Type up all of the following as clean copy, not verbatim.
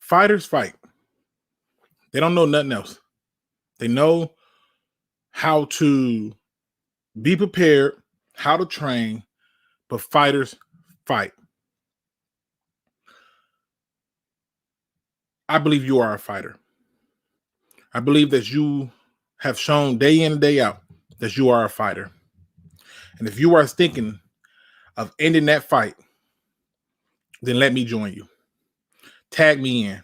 Fighters fight. They don't know nothing else. They know how to be prepared, how to train, but fighters fight. I believe you are a fighter. I believe that you have shown day in and day out that you are a fighter. And if you are thinking of ending that fight, then let me join you. Tag me in.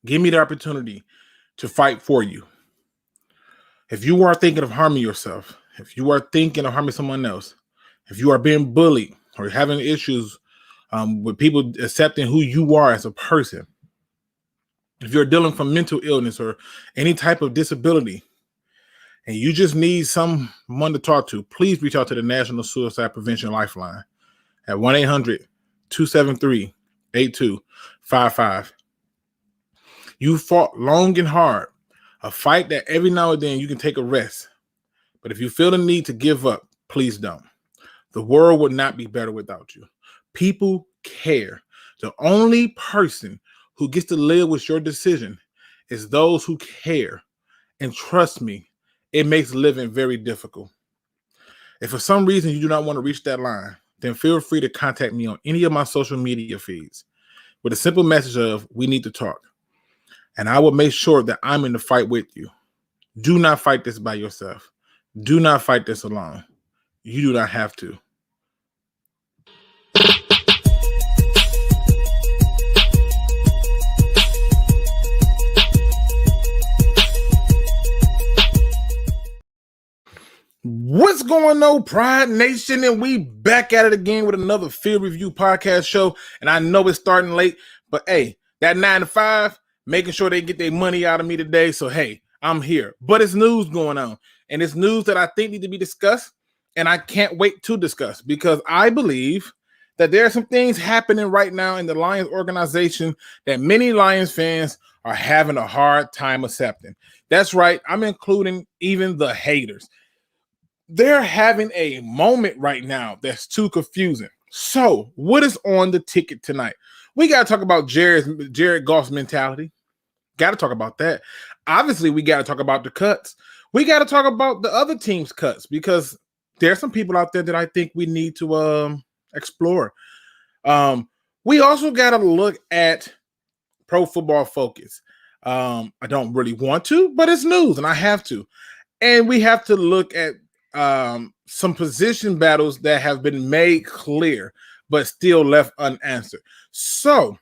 Give me the opportunity to fight for you. If you are thinking of harming yourself, if you are thinking of harming someone else, if you are being bullied or having issues with people accepting who you are as a person, if you're dealing with mental illness or any type of disability, and you just need someone to talk to, please reach out to the National Suicide Prevention Lifeline at 1-800-273-8255. You fought long and hard, a fight that every now and then you can take a rest. But if you feel the need to give up, please don't. The world would not be better without you. People care. The only person who gets to live with your decision is those who care. And trust me, it makes living very difficult. If for some reason you do not want to reach that line, then feel free to contact me on any of my social media feeds with a simple message of, we need to talk. And I will make sure that I'm in the fight with you. Do not fight this by yourself. Do not fight this alone. You do not have to. What's going on, Pride Nation? And we back at it again with another field review podcast show. And I know it's starting late, but hey, that 9 to 5, making sure they get their money out of me today. So hey, I'm here. But it's news going on. And it's news that I think need to be discussed. And I can't wait to discuss, because I believe that there are some things happening right now in the Lions organization that many Lions fans are having a hard time accepting. That's right. I'm including even the haters. They're having a moment right now that's too confusing. So what is on the ticket tonight? We got to talk about Jared Goff's mentality. Got to talk about that. Obviously, we got to talk about the cuts. We got to talk about the other team's cuts, because there's some people out there that I think we need to explore. We also got to look at Pro Football Focus. I don't really want to, but it's news and I have to. And we have to look at some position battles that have been made clear, but still left unanswered. So,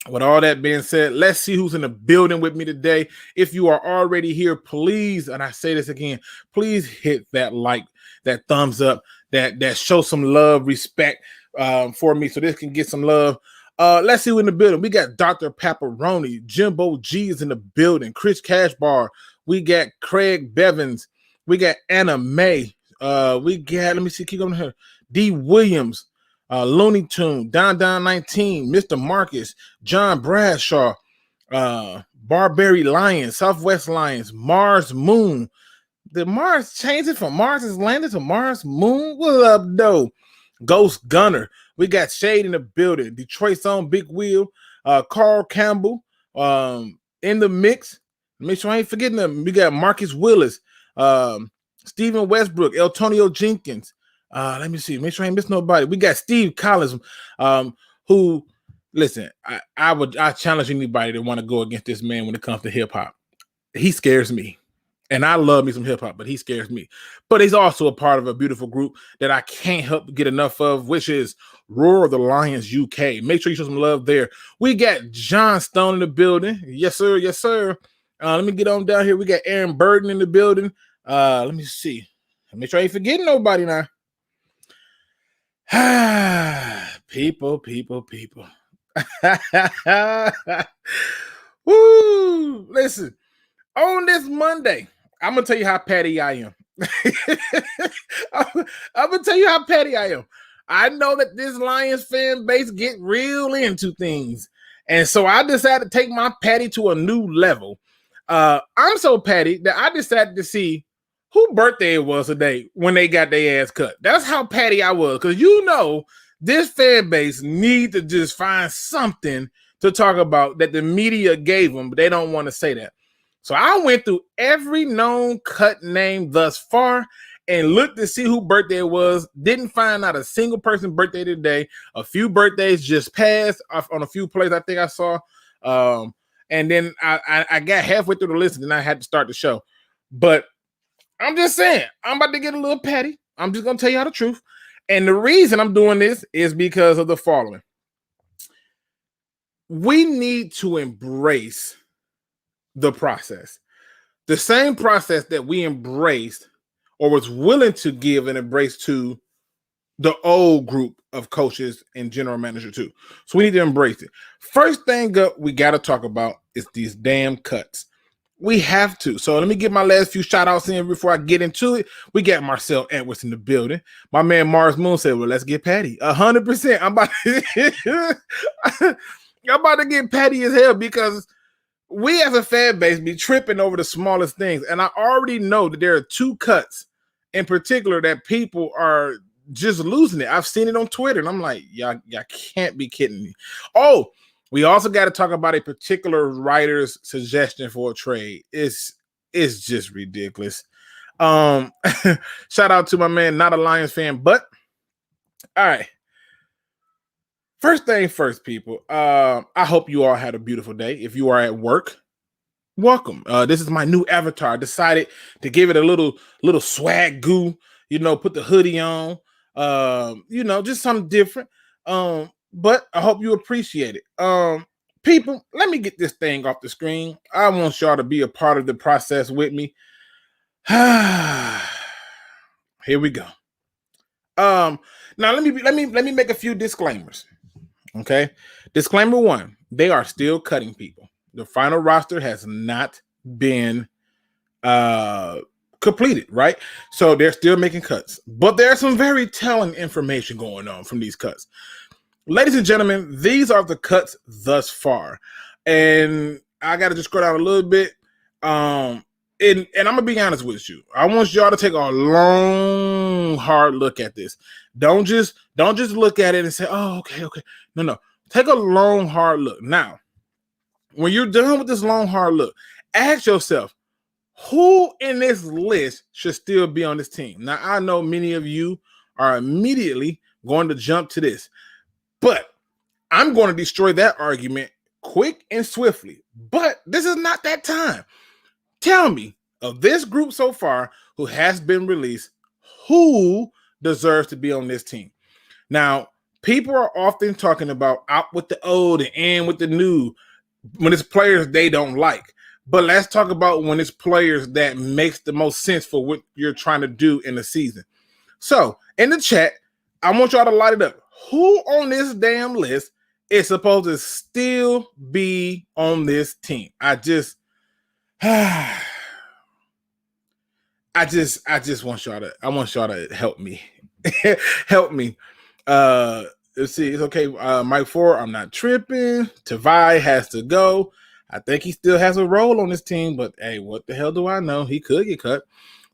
with all that being said, let's see who's in the building with me today. If you are already here, please, and I say this again, please hit that like, that thumbs up, that show some love, respect for me, so this can get some love. Let's see who's in the building. We got Dr. Paparoni, Jimbo G is in the building, Chris Cashbar, we got Craig Bevins, we got Anna May. We got, let me see, keep going here. D. Williams, Looney Tune, Don 19, Mr. Marcus, John Bradshaw, Barberry Lions, Southwest Lions, Mars Moon. Did Mars change it from Mars is landed to Mars Moon? What up, though? Ghost Gunner. We got Shade in the building. Detroit's own Big Wheel, Carl Campbell in the mix. Make sure I ain't forgetting them. We got Marcus Willis. Stephen Westbrook, Eltonio Jenkins. Let me see. Make sure I ain't miss nobody. We got Steve Collins, who, listen, I challenge anybody that want to go against this man when it comes to hip hop. He scares me. And I love me some hip hop, but he scares me. But he's also a part of a beautiful group that I can't help get enough of, which is Roar the Lions UK. Make sure you show some love there. We got John Stone in the building. Yes, sir. Yes, sir. Let me get on down here. We got Aaron Burden in the building. Let me see. Make sure I ain't forgetting nobody now. people. Woo! Listen, on this Monday, I'm gonna tell you how petty I am. I'm gonna tell you how petty I am. I know that this Lions fan base get real into things, and so I decided to take my petty to a new level. I'm so petty that I decided to see who birthday it was today when they got their ass cut. That's how petty I was, because you know this fan base need to just find something to talk about that the media gave them, but they don't want to say that. So I went through every known cut name thus far and looked to see who birthday it was. Didn't find out a single person birthday today. A few birthdays just passed on a few plays I think I saw. And then I got halfway through the list and then I had to start the show. But I'm just saying, I'm about to get a little petty. I'm just going to tell y'all the truth. And the reason I'm doing this is because of the following. We need to embrace the process. The same process that we embraced or was willing to give and embrace to the old group of coaches and general manager too. So we need to embrace it. First thing up we got to talk about is these damn cuts. We have to. So let me get my last few shout outs in before I get into it. We got Marcel Edwards in the building. My man Mars Moon said, well, let's get Patty. 100%. I'm about to get Patty as hell because we as a fan base be tripping over the smallest things. And I already know that there are two cuts in particular that people are just losing it. I've seen it on Twitter and I'm like, y'all can't be kidding me. Oh, we also got to talk about a particular writer's suggestion for a trade. It's just ridiculous. Shout out to my man, not a Lions fan, but all right. First thing first, people. I hope you all had a beautiful day. If you are at work, welcome. This is my new avatar. I decided to give it a little swag goo, put the hoodie on, just something different. But I hope you appreciate it. People, let me get this thing off the screen. I want y'all to be a part of the process with me. Here we go. Now let me make a few disclaimers. Okay. Disclaimer 1, they are still cutting people. The final roster has not been completed, right? So they're still making cuts. But there's some very telling information going on from these cuts. Ladies and gentlemen, these are the cuts thus far. And I got to just scroll down a little bit. And I'm going to be honest with you. I want y'all to take a long, hard look at this. Don't just look at it and say, oh, okay. No. Take a long, hard look. Now, when you're done with this long, hard look, ask yourself, who in this list should still be on this team? Now, I know many of you are immediately going to jump to this. But I'm going to destroy that argument quick and swiftly. But this is not that time. Tell me, of this group so far who has been released, who deserves to be on this team? Now, people are often talking about out with the old and in with the new when it's players they don't like. But let's talk about when it's players that makes the most sense for what you're trying to do in the season. So, in the chat, I want y'all to light it up. Who on this damn list is supposed to still be on this team? I just want y'all to help me. Help me. Let's see. It's okay. Mike Ford, I'm not tripping. Tavai has to go. I think he still has a role on this team, but hey, what the hell do I know? He could get cut.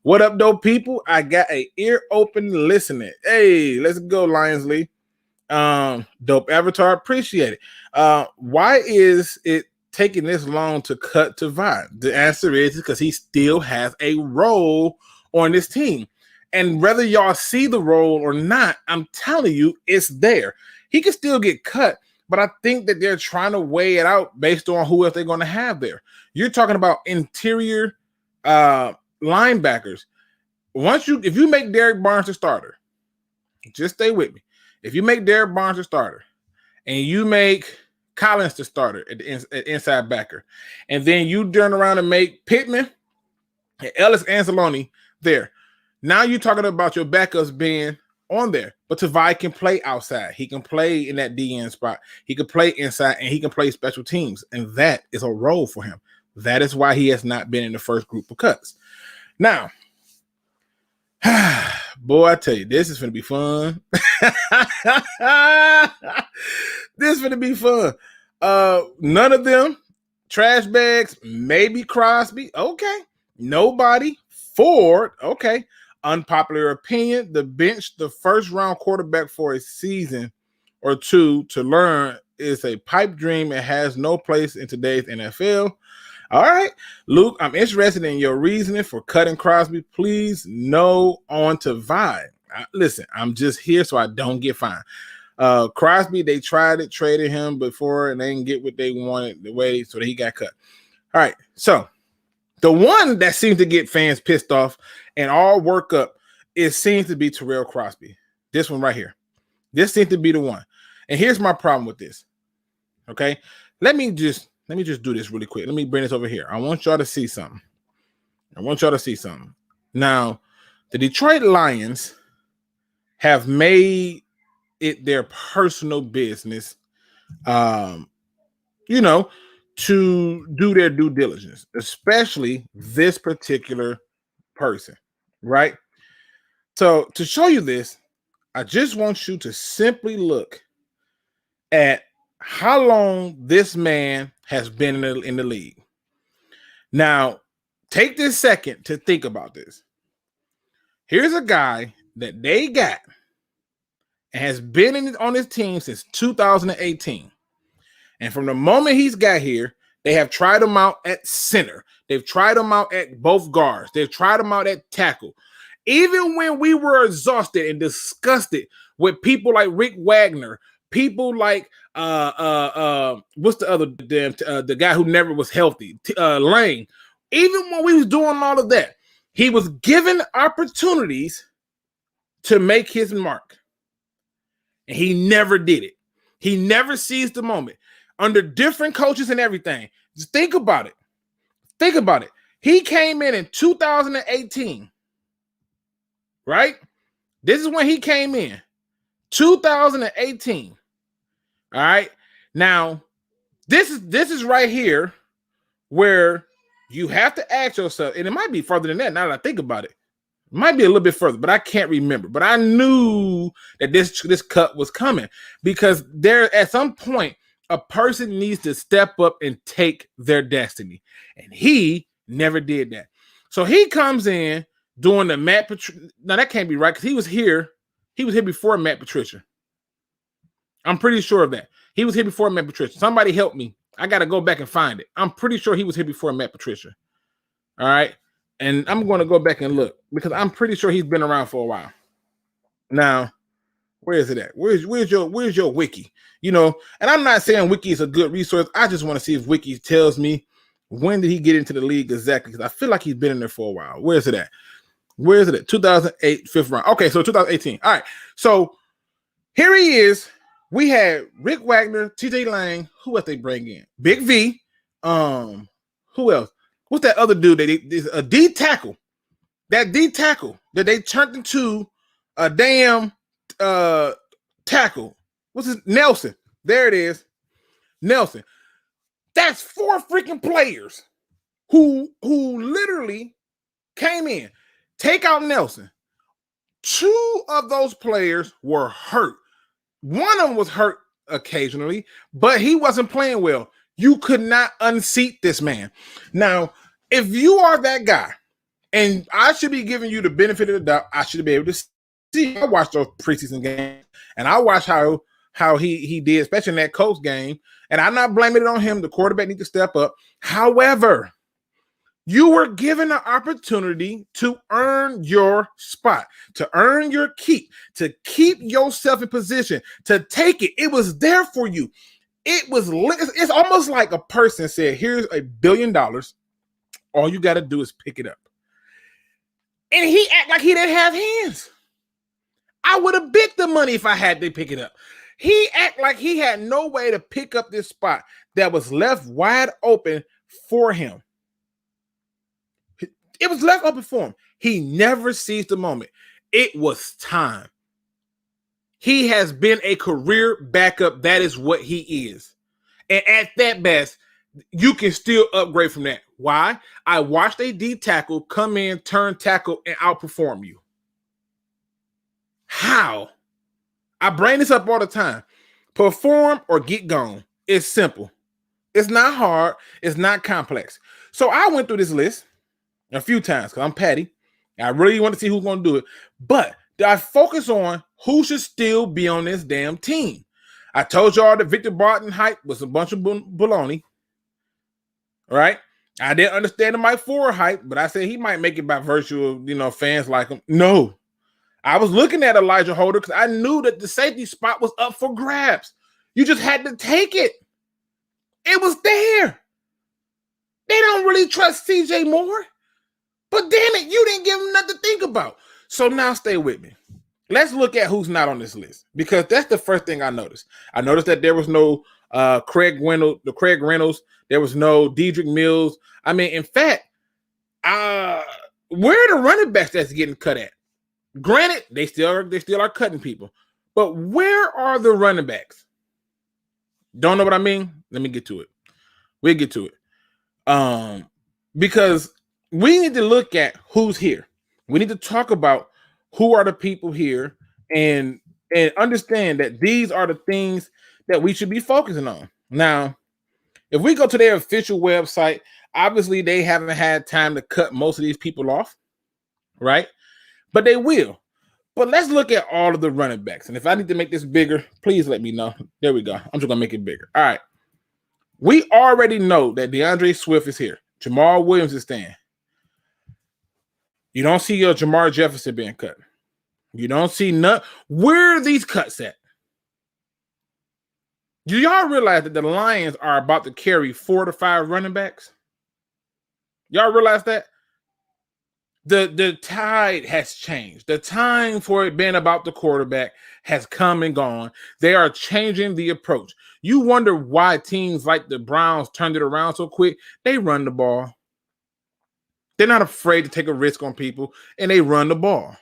What up, though, people? I got a ear open listening. Hey, let's go, Lions Lee. Dope avatar, appreciate it. Why is it taking this long to cut Tavai? The answer is because he still has a role on this team. And whether y'all see the role or not, I'm telling you, it's there. He can still get cut, but I think that they're trying to weigh it out based on who else they're going to have there. You're talking about interior linebackers. If you make Derek Barnes the starter, just stay with me. If you make Derek Barnes the starter and you make Collins the starter at inside backer, and then you turn around and make Pittman and Ellis Anzalone there, now you're talking about your backups being on there. But Tavai can play outside. He can play in that DN spot. He can play inside, and he can play special teams. And that is a role for him. That is why he has not been in the first group of cuts. Now, boy, I tell you, this is going to be fun. This is going to be fun. None of them, trash bags, maybe Crosby. Okay. Nobody. Ford. Okay. Unpopular opinion, the bench, the first round quarterback for a season or two to learn is a pipe dream and has no place in today's NFL. All right, Luke, I'm interested in your reasoning for cutting Crosby. Please, no on to Vibe. Listen, I'm just here so I don't get fined. Crosby, they traded him before, and they didn't get what they wanted the way, so he got cut. All right, so the one that seems to get fans pissed off and all work up, it seems to be Tyrell Crosby. This one right here. This seems to be the one. And here's my problem with this. Okay, let me just do this really quick. Let me bring this over here. I want y'all to see something. Now, the Detroit Lions have made it their personal business, to do their due diligence, especially this particular person, right? So to show you this, I just want you to simply look at how long this man has been in the league. Now, take this second to think about this. Here's a guy that they got and has been on his team since 2018. And from the moment he's got here, they have tried him out at center. They've tried him out at both guards. They've tried him out at tackle. Even when we were exhausted and disgusted with people like Rick Wagner, people like what's the other the guy who never was healthy, Lane. Even when we was doing all of that, he was given opportunities to make his mark, and he never did it. He never seized the moment under different coaches and everything. Just think about it. He came in 2018, right? This is when he came in, 2018. All right. Now, this is right here where you have to ask yourself, and it might be further than that now that I think about it. It might be a little bit further, but I can't remember. But I knew that this cut was coming because there at some point a person needs to step up and take their destiny. And he never did that. So he comes in doing the Matt Patricia. Now that can't be right because he was here before Matt Patricia. I'm pretty sure of that. He was here before Matt Patricia. Somebody help me. I got to go back and find it. I'm pretty sure he was here before Matt Patricia. All right. And I'm going to go back and look because I'm pretty sure he's been around for a while. Now, where is it at? Where's your wiki? And I'm not saying wiki is a good resource. I just want to see if wiki tells me when did he get into the league exactly, because I feel like he's been in there for a while. Where is it at? 2008, 5th round. Okay, so 2018. All right. So here he is. We had Rick Wagner, TJ Lang. Who else they bring in? Big V. Who else? What's that other dude? A D tackle. That D tackle that they turned into a damn tackle. What's his Nelson? There it is. Nelson. That's 4 freaking players who literally came in. Take out Nelson. 2 of those players were hurt. One of them was hurt occasionally, but he wasn't playing well. You could not unseat this man. Now, if you are that guy, and I should be giving you the benefit of the doubt, I should be able to see. I watched those preseason games, and I watched how he did, especially in that Colts game. And I'm not blaming it on him. The quarterback needs to step up. However, you were given an opportunity to earn your spot, to earn your keep, to keep yourself in position, to take it. It was there for you. It's almost like a person said, here's $1 billion. All you got to do is pick it up. And he act like he didn't have hands. I would have bit the money if I had to pick it up. He act like he had no way to pick up this spot that was left wide open for him. It was left open for him. He never seized the moment. It was time. He has been a career backup. That is what he is. And at that best, you can still upgrade from that. Why? I watched a D tackle come in, turn tackle, and outperform you. How? I bring this up all the time. Perform or get gone. It's simple. It's not hard. It's not complex. So I went through this list a few times because I'm Patty. I really want to see who's going to do it. But I focus on who should still be on this damn team. I told y'all that Victor Barton hype was a bunch of baloney. Right? I didn't understand the Mike Ford hype, but I said he might make it by virtue of, fans like him. No. I was looking at Elijah Holder because I knew that the safety spot was up for grabs. You just had to take it. It was there. They don't really trust CJ Moore. But damn it, you didn't give him nothing to think about. So now stay with me. Let's look at who's not on this list, because that's the first thing I noticed. I noticed that there was no Craig Reynolds. There was no Dedrick Mills. I mean, in fact, where are the running backs that's getting cut at? Granted, they still are cutting people. But where are the running backs? Don't know what I mean? Let me get to it. We'll get to it. Because we need to look at who's here. We need to talk about who are the people here and understand that these are the things that we should be focusing on. Now, if we go to their official website, obviously they haven't had time to cut most of these people off, right? But they will. But let's look at all of the running backs. And if I need to make this bigger, please let me know. There we go. I'm just going to make it bigger. All right. We already know that DeAndre Swift is here. Jamal Williams is staying. You don't see your Jamar Jefferson being cut. You don't see none. Where are these cuts at? Do y'all realize that the Lions are about to carry 4 to 5 running backs? Y'all realize that? The tide has changed. The time for it being about the quarterback has come and gone. They are changing the approach. You wonder why teams like the Browns turned it around so quick. They run the ball. They're not afraid to take a risk on people, and they run the ball.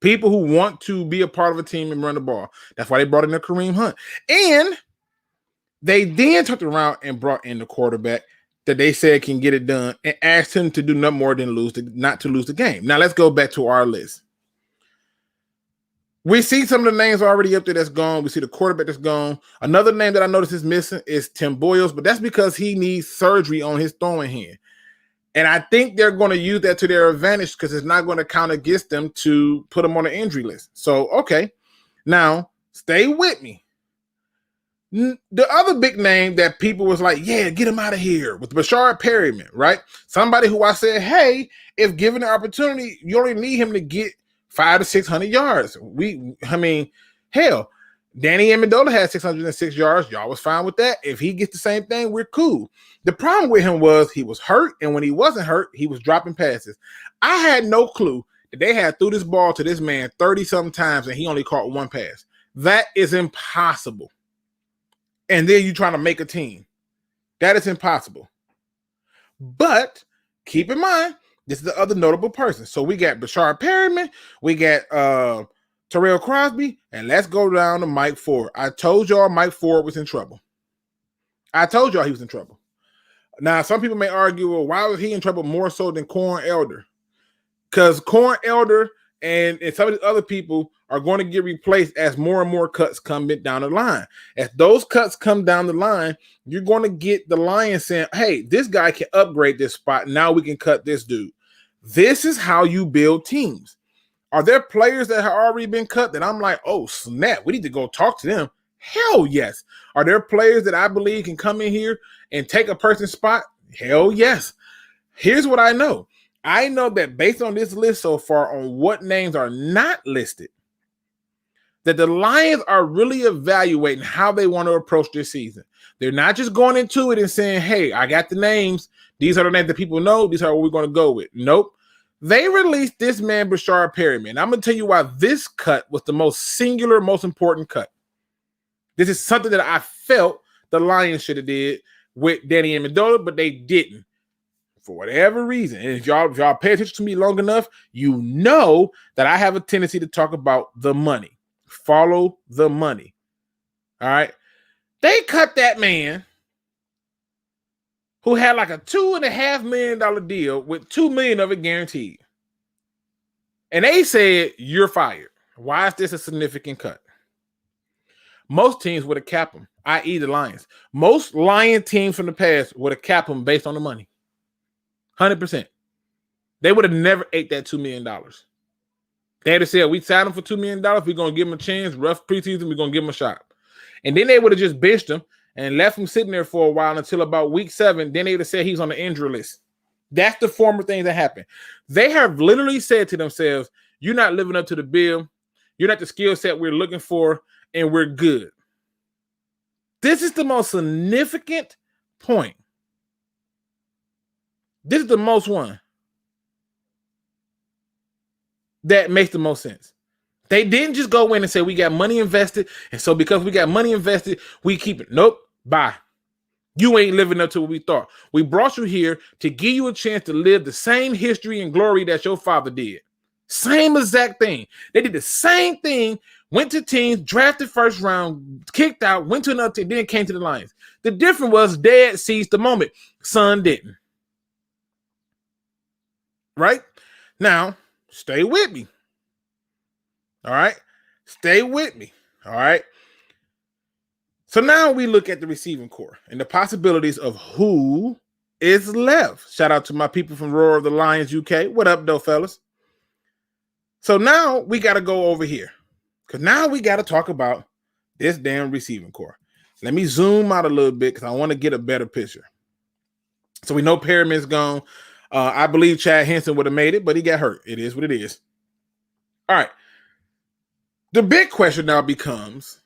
People who want to be a part of a team and run the ball. That's why they brought in the Kareem Hunt. And they then turned around and brought in the quarterback that they said can get it done and asked him to do no more than not to lose the game. Now let's go back to our list. We see some of the names already up there that's gone. We see the quarterback that's gone. Another name that I noticed is missing is Tim Boyles, but that's because he needs surgery on his throwing hand. And I think they're going to use that to their advantage because it's not going to count against them to put them on the injury list. So, okay. Now, stay with me. The other big name that people was like, yeah, get him out of here, with Brashard Perryman, right? Somebody who I said, hey, if given the opportunity, you only need him to get 500 to 600 yards. Hell, Danny Amendola had 606 yards. Y'all was fine with that. If he gets the same thing, we're cool. The problem with him was he was hurt, and when he wasn't hurt, he was dropping passes. I had no clue that they had threw this ball to this man 30-something times, and he only caught one pass. That is impossible. And then you're trying to make a team. That is impossible. But keep in mind, this is the other notable person. So we got Brashard Perryman, we got Terrell Crosby, and let's go down to Mike Ford. I told y'all Mike Ford was in trouble. I told y'all he was in trouble. Now, some people may argue, well, why was he in trouble more so than Corn Elder? Because Corn Elder and some of the other people are going to get replaced as more and more cuts come down the line. As those cuts come down the line, you're going to get the Lions saying, hey, this guy can upgrade this spot. Now we can cut this dude. This is how you build teams. Are there players that have already been cut that I'm like, oh, snap, we need to go talk to them? Hell yes. Are there players that I believe can come in here and take a person's spot? Hell yes. Here's what I know. I know that based on this list so far on what names are not listed, that the Lions are really evaluating how they want to approach this season. They're not just going into it and saying, hey, I got the names. These are the names that people know. These are what we're going to go with. Nope. They released this man, Brashard Perryman. I'm going to tell you why this cut was the most singular, most important cut. This is something that I felt the Lions should have did with Danny Amendola, but they didn't. For whatever reason. And if y'all pay attention to me long enough, you know that I have a tendency to talk about the money. Follow the money. All right. They cut that man who had like a $2.5 million deal with $2 million of it guaranteed. And they said, you're fired. Why is this a significant cut? Most teams would have capped him, i.e. the Lions. Most Lion teams from the past would have capped him based on the money. 100%. They would have never ate that $2 million. They had said, we signed him for $2 million. We're going to give him a chance. Rough preseason. We're going to give him a shot. And then they would have just benched him and left him sitting there for a while until about week 7. Then they would have said he's on the injury list. That's the former things that happen. They have literally said to themselves, you're not living up to the bill. You're not the skill set we're looking for, and we're good. This is the most significant point. This is the most one that makes the most sense. They didn't just go in and say, we got money invested, and so because we got money invested, we keep it. Nope, bye. You ain't living up to what we thought. We brought you here to give you a chance to live the same history and glory that your father did. Same exact thing. They did the same thing, went to teams, drafted first round, kicked out, went to another team, then came to the Lions. The difference was dad seized the moment. Son didn't. Right? Now, stay with me. All right? Stay with me. All right? So now we look at the receiving core and the possibilities of who is left. Shout out to my people from Roar of the Lions, UK. What up, though, fellas? So now we got to go over here because now we got to talk about this damn receiving core. Let me zoom out a little bit because I want to get a better picture. So we know Perriman's gone. I believe Chad Henson would have made it, but he got hurt. It is what it is. All right. The big question now becomes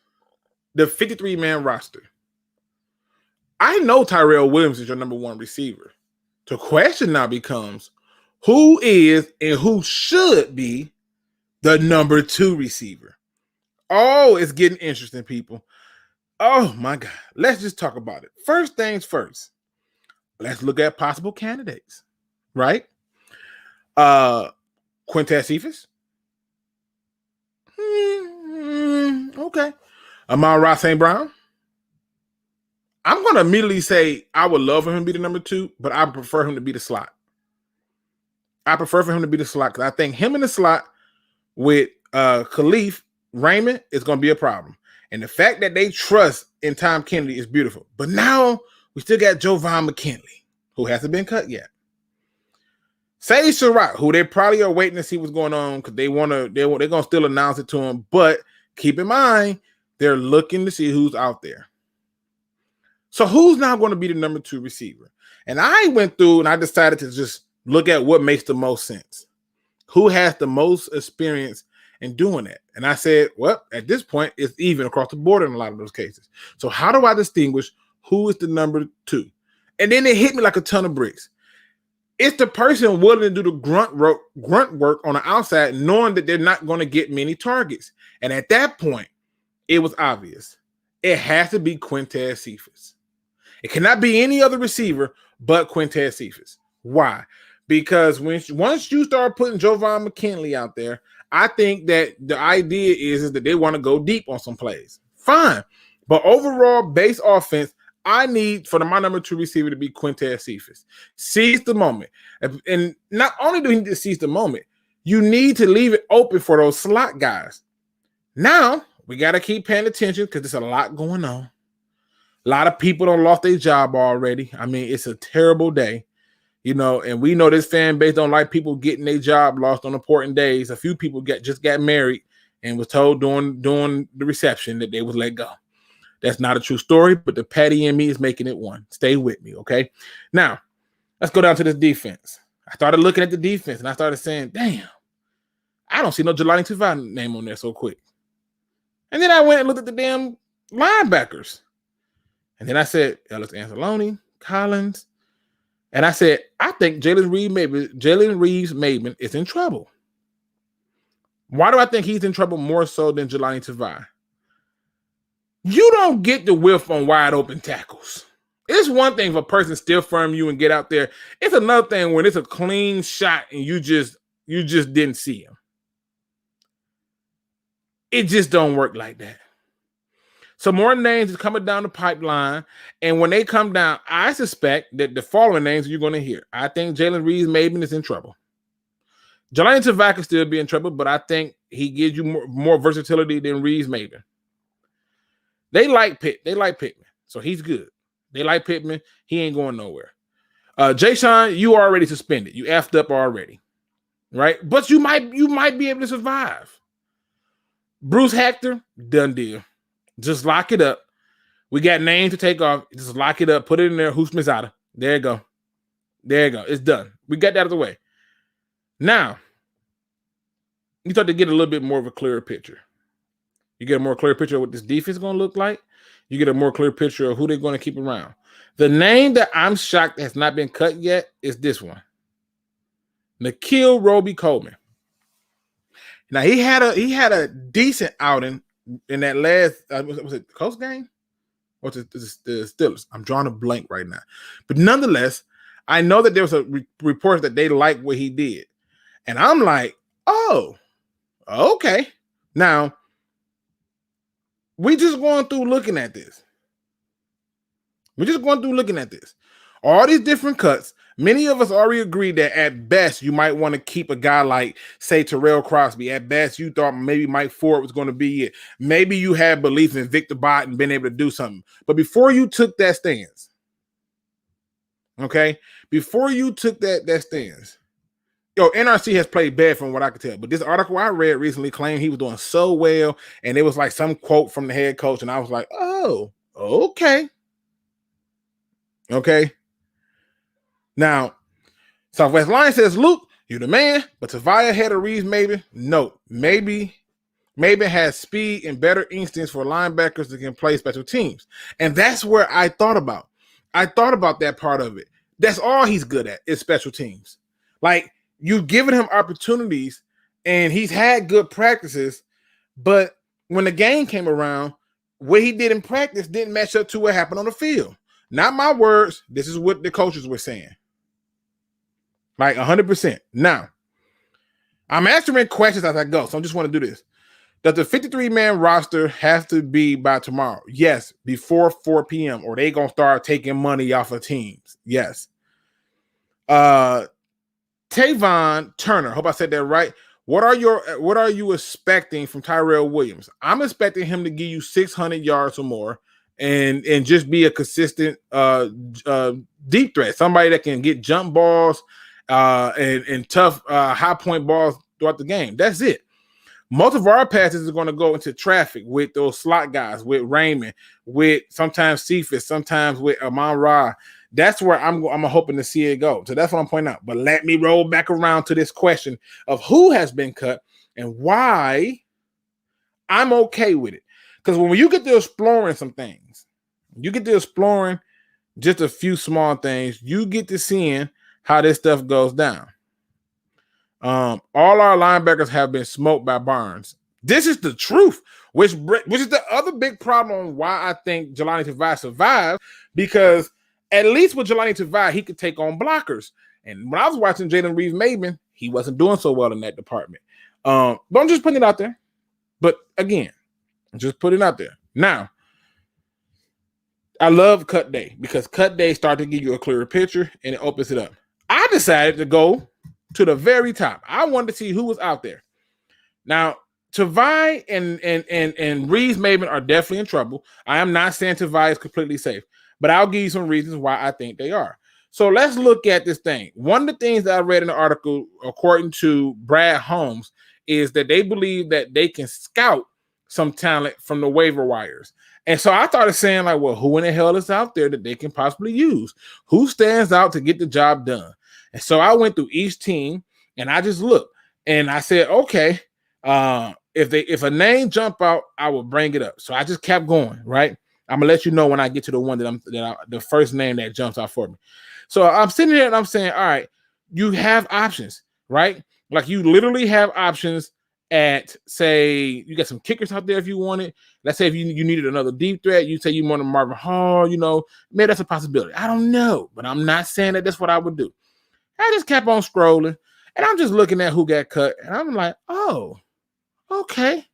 the 53-man roster. I know Tyrell Williams is your number one receiver. The question now becomes who is and who should be the number 2 receiver. Oh, it's getting interesting, people. Oh, my God. Let's just talk about it. First things first. Let's look at possible candidates, right? Quintez Cephas. Okay. Amon-Ra St. Brown. I'm going to immediately say I would love for him to be the number 2, but I prefer him to be the slot. I prefer for him to be the slot because I think him in the slot with Khalif Raymond is going to be a problem. And the fact that they trust in Tom Kennedy is beautiful. But now we still got Jovan McKinley, who hasn't been cut yet. Sage Surratt, who they probably are waiting to see what's going on because they're going to still announce it to him. But keep in mind, they're looking to see who's out there. So who's now going to be the number 2 receiver? And I went through and I decided to just look at what makes the most sense. Who has the most experience in doing that? And I said, well, at this point, it's even across the board in a lot of those cases. So how do I distinguish who is the number 2? And then it hit me like a ton of bricks. It's the person willing to do the grunt work on the outside, knowing that they're not going to get many targets. And at that point, it was obvious. It has to be Quintez Cephas. It cannot be any other receiver but Quintez Cephas. Why? Because once you start putting Jovan McKinley out there, I think that the idea is that they want to go deep on some plays. Fine. But overall, base offense, I need for my number 2 receiver to be Quintez Cephas. Seize the moment. And not only do you need to seize the moment, you need to leave it open for those slot guys. Now, we got to keep paying attention because there's a lot going on. A lot of people don't lost their job already. I mean, it's a terrible day. You know, and we know this fan base don't like people getting their job lost on important days. A few people just got married and was told during the reception that they was let go. That's not a true story, but the Patty and me is making it one. Stay with me, okay? Now, let's go down to this defense. I started looking at the defense, and I started saying, damn, I don't see no Jelani Tavai name on there so quick. And then I went and looked at the damn linebackers. And then I said, Ellis Anzalone, Collins. And I said, I think Jalen Reeves-Maybin is in trouble. Why do I think he's in trouble more so than Jelani Tavai? You don't get the whiff on wide open tackles. It's one thing if a person still firm you and get out there. It's another thing when it's a clean shot and you just didn't see him. It just don't work like that. So more names is coming down the pipeline, and when they come down, I suspect that the following names you're going to hear. I think Jalen Reeves-Maybin is in trouble. Jelani Tavai can still be in trouble, but I think he gives you more versatility than Reeves-Maybin. They like Pittman, so he's good. They like Pittman. He ain't going nowhere. Jay Sean, you already suspended. You effed up already, right? But you might be able to survive. Bruce Hector, done deal. Just lock it up. We got names to take off. Just lock it up. Put it in there. Who's Mizada? There you go. There you go. It's done. We got that out of the way. Now, you start to get a little bit more of a clearer picture. You get a more clear picture of what this defense is going to look like. You get a more clear picture of who they're going to keep around. The name that I'm shocked has not been cut yet is this one. Nikhil Roby Coleman. Now, he had a decent outing in that last, was it the Colts game? Or the Steelers? I'm drawing a blank right now. But nonetheless, I know that there was a report that they liked what he did. And I'm like, oh, okay. Now, we just going through looking at this. All these different cuts. Many of us already agreed that at best you might want to keep a guy like, say, Tyrell Crosby. At best, you thought maybe Mike Ford was going to be it. Maybe you had belief in Victor Bott and being able to do something. But before you took that stance, okay, NRC has played bad from what I could tell. But this article I read recently claimed he was doing so well, and it was like some quote from the head coach, and I was like, oh, okay. Okay. Now, Southwest Line says, Luke, you're the man, but Tavai ahead of Reeves, maybe? No, maybe has speed and better instincts for linebackers that can play special teams. And that's where I thought about. That part of it. That's all he's good at is special teams. Like, you've given him opportunities, and he's had good practices, but when the game came around, what he did in practice didn't match up to what happened on the field. Not my words. This is what the coaches were saying. Like 100%. Now, I'm answering questions as I go, so I just want to do this. Does the 53-man roster have to be by tomorrow? Yes, before 4 p.m., or they going to start taking money off of teams. Yes. Tavon Turner, hope I said that right. What are you expecting from Tyrell Williams? I'm expecting him to give you 600 yards or more and just be a consistent deep threat, somebody that can get jump balls and tough high point balls throughout the game. That's it. Most of our passes are going to go into traffic with those slot guys, with Raymond, with sometimes Cephas, sometimes with Amon Ra. That's where I'm hoping to see it go. So that's what I'm pointing out. But let me roll back around to this question of who has been cut and why I'm okay with it. Because when you get to exploring some things, you get to exploring just a few small things, you get to seeing how this stuff goes down. All our linebackers have been smoked by Barnes. This is the truth, which is the other big problem on why I think Jelani Tavai survived, because at least with Jelani Tavai, he could take on blockers. And when I was watching Jalen Reeves-Maybin, he wasn't doing so well in that department. But I'm just putting it out there. But again, just put it out there. Now, I love cut day because cut day starts to give you a clearer picture and it opens it up. I decided to go to the very top. I wanted to see who was out there. Now, Tavai and Reeves-Maybin are definitely in trouble. I am not saying Tavai is completely safe, but I'll give you some reasons why I think they are. So let's look at this thing. One of the things that I read in the article, according to Brad Holmes, is that they believe that they can scout some talent from the waiver wires. And so I started saying, like, well, who in the hell is out there that they can possibly use? Who stands out to get the job done? And so I went through each team and I just looked and I said, okay, if a name jump out, I will bring it up. So I just kept going, right? I'm gonna let you know when I get to the one the first name that jumps out for me. So I'm sitting here and I'm saying, all right, you have options, right? Like you literally have options at, say, you got some kickers out there if you want it. Let's say if you needed another deep threat, you say you wanted Marvin Hall, maybe that's a possibility. I don't know, but I'm not saying that that's what I would do. I just kept on scrolling and I'm just looking at who got cut. And I'm like, oh, okay.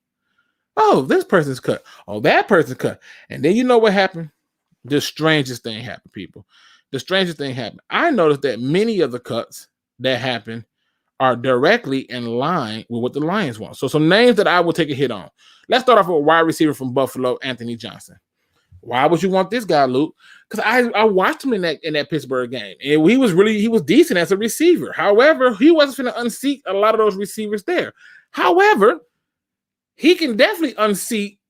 Oh, this person's cut. Oh, that person's cut. And then you know what happened? The strangest thing happened, people. The strangest thing happened. I noticed that many of the cuts that happened are directly in line with what the Lions want. So some names that I will take a hit on. Let's start off with a wide receiver from Buffalo, Anthony Johnson. Why would you want this guy, Luke? Because I watched him in that Pittsburgh game, and he was decent as a receiver. However, he wasn't going to unseat a lot of those receivers there. However, he can definitely unseat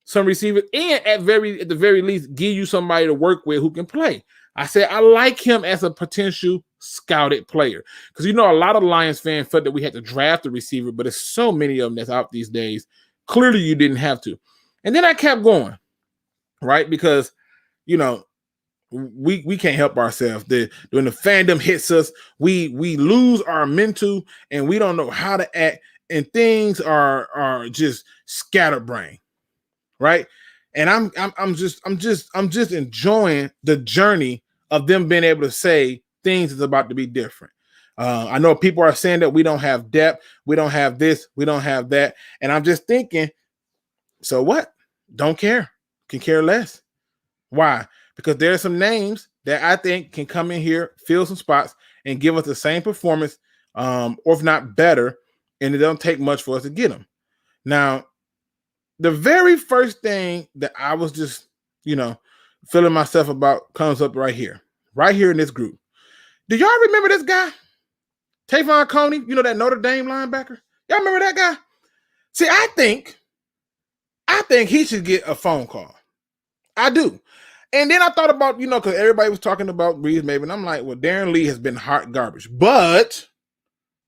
some receivers, and at the very least, give you somebody to work with who can play. I said I like him as a potential scouted player because a lot of Lions fans felt that we had to draft a receiver, but there's so many of them that's out these days. Clearly, you didn't have to. And then I kept going, right? Because we can't help ourselves. When the fandom hits us, we lose our mental and we don't know how to act, and things are just scatterbrained, right? And I'm just enjoying the journey of them being able to say things is about to be different. I know people are saying that we don't have depth, we don't have this, we don't have that, and I'm just thinking, so what? Don't care, can care less. Why? Because there are some names that I think can come in here, fill some spots, and give us the same performance, or if not better, and it don't take much for us to get them. Now, the very first thing that I was just, feeling myself about comes up right here in this group. Do y'all remember this guy? Tavon Coney, that Notre Dame linebacker? Y'all remember that guy? See, I think he should get a phone call. I do. And then I thought about, because everybody was talking about Reeves-Maybin. I'm like, well, Darren Lee has been hot garbage. But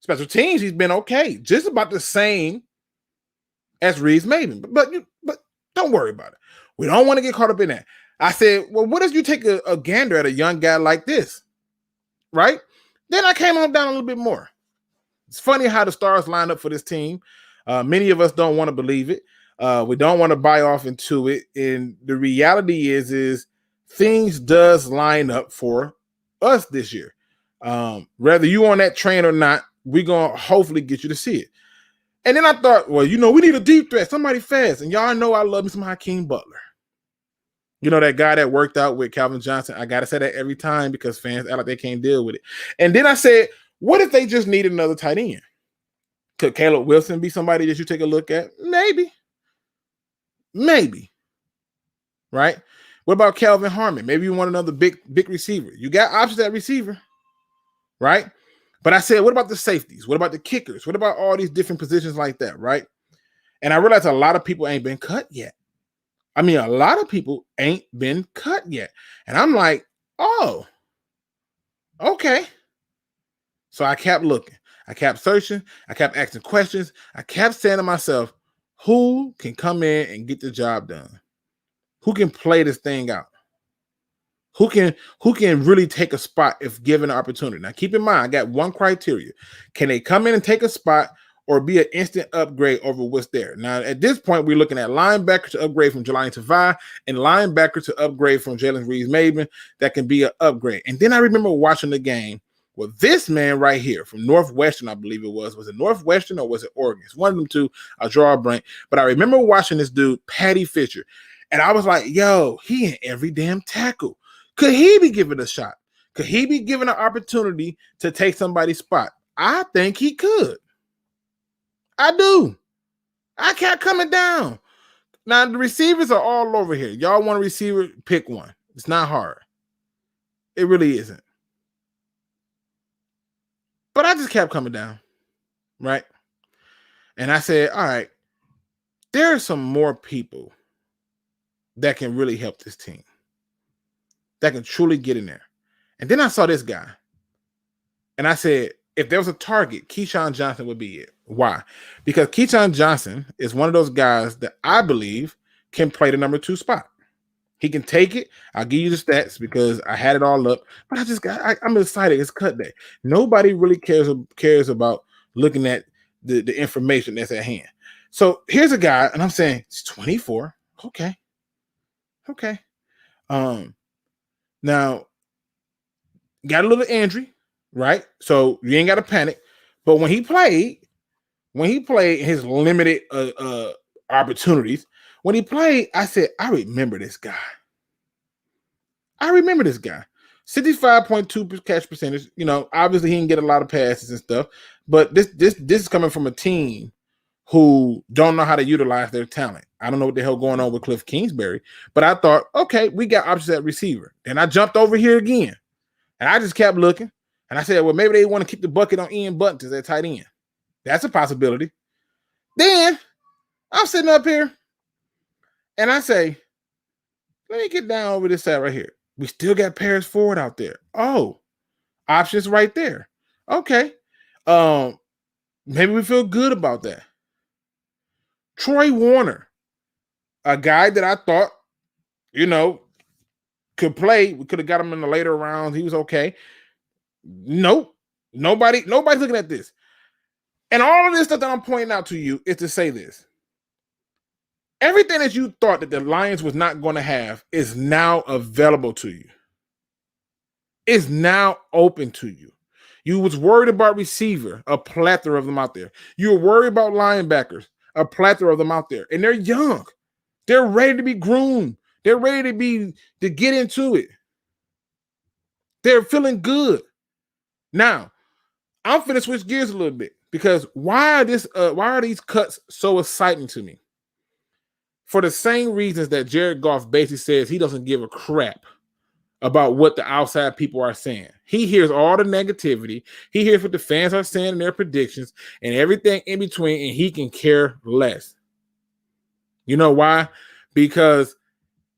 special teams, he's been okay. Just about the same as Reeves-Maybin. But don't worry about it. We don't want to get caught up in that. I said, well, what if you take a gander at a young guy like this? Right? Then I came on down a little bit more. It's funny how the stars line up for this team. Many of us don't want to believe it. We don't want to buy off into it. And the reality is things does line up for us this year. Whether you on that train or not, we're going to hopefully get you to see it. And then I thought, well, we need a deep threat, somebody fast. And y'all know I love me some Hakeem Butler. That guy that worked out with Calvin Johnson. I got to say that every time because fans act like they can't deal with it. And then I said, what if they just need another tight end? Could Caleb Wilson be somebody that you take a look at? Maybe. Right? What about Calvin Harmon? Maybe you want another big receiver. You got options at receiver. Right? But I said, what about the safeties? What about the kickers? What about all these different positions like that? Right? And I realized a lot of people ain't been cut yet. I mean, a lot of people ain't been cut yet. And I'm like, oh, okay. So I kept looking. I kept searching. I kept asking questions. I kept saying to myself, who can come in and get the job done? Who can play this thing out? Who can really take a spot if given an opportunity? Now, keep in mind, I got one criteria. Can they come in and take a spot or be an instant upgrade over what's there? Now, at this point, we're looking at linebacker to upgrade from Jelani Tavai and linebacker to upgrade from Jalen Reeves-Maybin. That can be an upgrade. And then I remember watching the game with this man right here from Northwestern, I believe it was. Was it Northwestern or was it Oregon? It's one of them two. I'll draw a blank. But I remember watching this dude, Patty Fisher. And I was like, yo, he in every damn tackle. Could he be given a shot? Could he be given an opportunity to take somebody's spot? I think he could. I do. I kept coming down. Now, the receivers are all over here. Y'all want a receiver? Pick one. It's not hard. It really isn't. But I just kept coming down, right? And I said, all right, there are some more people that can really help this team, that can truly get in there. And then I saw this guy. And I said, if there was a target, Keyshawn Johnson would be it. Why? Because Keyshawn Johnson is one of those guys that I believe can play the number 2 spot. He can take it. I'll give you the stats because I had it all up. But I'm excited. It's cut day. Nobody really cares about looking at the information that's at hand. So here's a guy, and I'm saying he's 24. Okay. Now, got a little injury, right? So you ain't got to panic. But when he played his limited opportunities, when he played, I said, I remember this guy. 65.2 catch percentage. Obviously he didn't get a lot of passes and stuff, but this is coming from a team who don't know how to utilize their talent. I don't know what the hell going on with Cliff Kingsbury, but I thought, okay, we got options at receiver. Then I jumped over here again, and I just kept looking, and I said, well, maybe they want to keep the bucket on Ian Buttons at tight end. That's a possibility. Then I'm sitting up here, And I say, let me get down over this side right here. We still got Paris Ford out there. Oh, options right there. Okay. Maybe we feel good about that. Troy Warner, a guy that I thought, could play. We could have got him in the later rounds. He was okay. Nope. Nobody's looking at this. And all of this stuff that I'm pointing out to you is to say this. Everything that you thought that the Lions was not going to have is now available to you. Is now open to you. You was worried about receiver, a plethora of them out there. You were worried about linebackers, a plethora of them out there. And they're young. They're ready to be groomed. They're ready to get into it. They're feeling good. Now, I'm finna switch gears a little bit because why are these cuts so exciting to me? For the same reasons that Jared Goff basically says he doesn't give a crap about what the outside people are saying. He hears all the negativity. He hears what the fans are saying in their predictions and everything in between, and he can care less. You know why? Because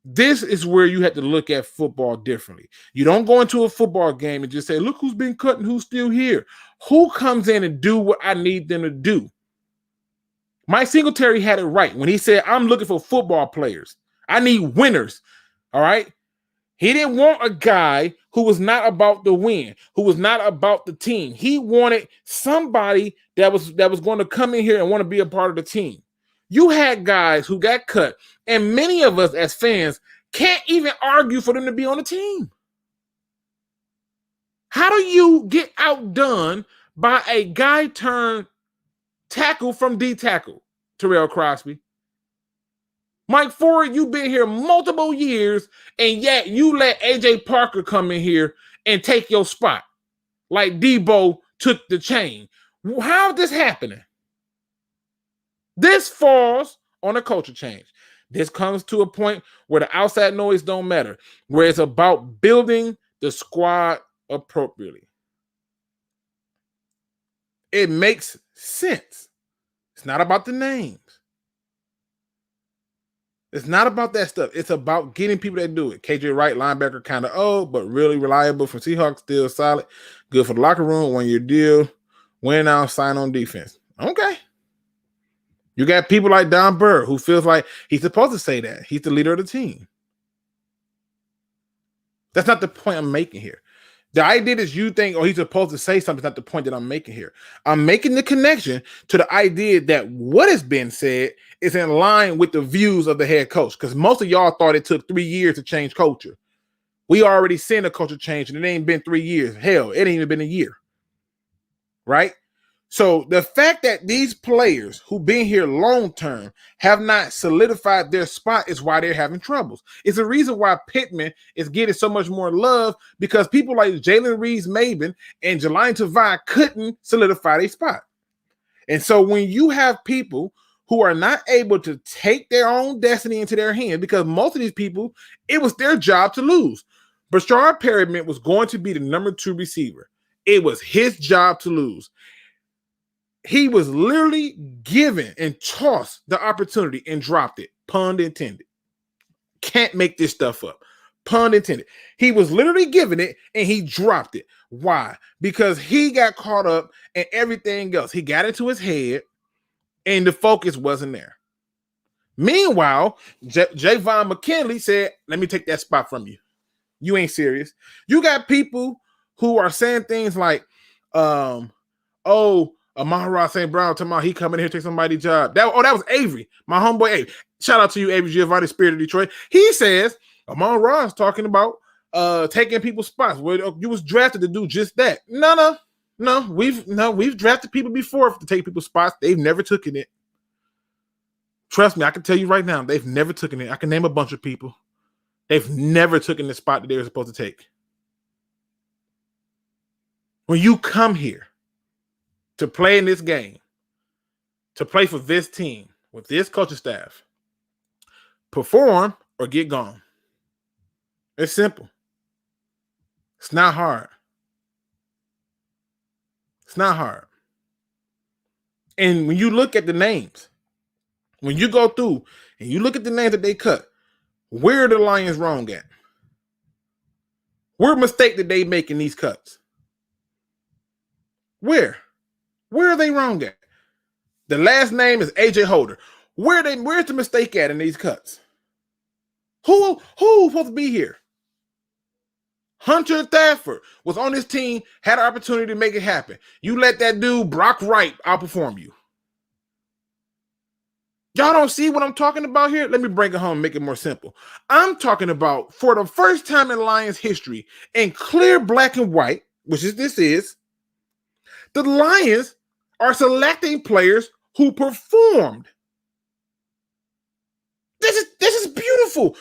this is where you have to look at football differently. You don't go into a football game and just say, look who's been cut and who's still here. Who comes in and do what I need them to do? Mike Singletary had it right when he said, I'm looking for football players. I need winners. All right? He didn't want a guy who was not about the win, who was not about the team. He wanted somebody that was going to come in here and want to be a part of the team. You had guys who got cut, and many of us as fans can't even argue for them to be on the team. How do you get outdone by a guy turned tackle from D tackle, Tyrell Crosby? Mike Ford, you've been here multiple years, and yet you let A.J. Parker come in here and take your spot like Debo took the chain. How is this happening? This falls on a culture change. This comes to a point where the outside noise don't matter, where it's about building the squad appropriately. It makes sense. It's not about the names. It's not about that stuff. It's about getting people that do it. KJ Wright, linebacker, kind of old, but really reliable for Seahawks, still solid. Good for the locker room, 1-year deal. Win out, sign on defense. Okay. You got people like Don Burr who feels like he's supposed to say that. He's the leader of the team. That's not the point I'm making here. The idea is you think, he's supposed to say something. That's not the point that I'm making here. I'm making the connection to the idea that what has been said is in line with the views of the head coach. Because most of y'all thought it took 3 years to change culture. We already seen a culture change, and it ain't been 3 years. Hell, it ain't even been a year. Right? So the fact that these players who've been here long term have not solidified their spot is why they're having troubles. It's the reason why Pittman is getting so much more love, because people like Jalen Reeves-Maybin and Jelani Tavai couldn't solidify their spot. And so when you have people who are not able to take their own destiny into their hands, because most of these people, it was their job to lose. Brashard Perriman was going to be the number 2 receiver. It was his job to lose. He was literally given and tossed the opportunity and dropped it. Pun intended. Can't make this stuff up. Pun intended. He was literally given it and he dropped it. Why? Because he got caught up in everything else. He got into his head and the focus wasn't there. Meanwhile, Javon McKinley said, let me take that spot from you. You ain't serious. You got people who are saying things like, Amon-Ra St. Brown talking about he coming here to take somebody's job. That was Avery, my homeboy Avery. Shout out to you, Avery Giovanni, Spirit of Detroit. He says Amon-Ra is talking about taking people's spots. Well, you was drafted to do just that. No. We've drafted people before to take people's spots. They've never taken it. Trust me, I can tell you right now, they've never taken it. I can name a bunch of people. They've never taken the spot that they were supposed to take. When you come here to play in this game, to play for this team, with this coaching staff, perform or get gone. It's simple. It's not hard. It's not hard. And when you look at the names, when you go through and you look at the names that they cut, where are the Lions wrong at? What mistake did they make in these cuts? Where? Where are they wrong at? The last name is AJ Holder. Where's the mistake at in these cuts? Who's supposed to be here? Hunter Thafford was on this team, had an opportunity to make it happen. You let that dude, Brock Wright, outperform you. Y'all don't see what I'm talking about here? Let me bring it home and make it more simple. I'm talking about, for the first time in Lions history, in clear black and white, which this is, the Lions are selecting players who performed. This is beautiful.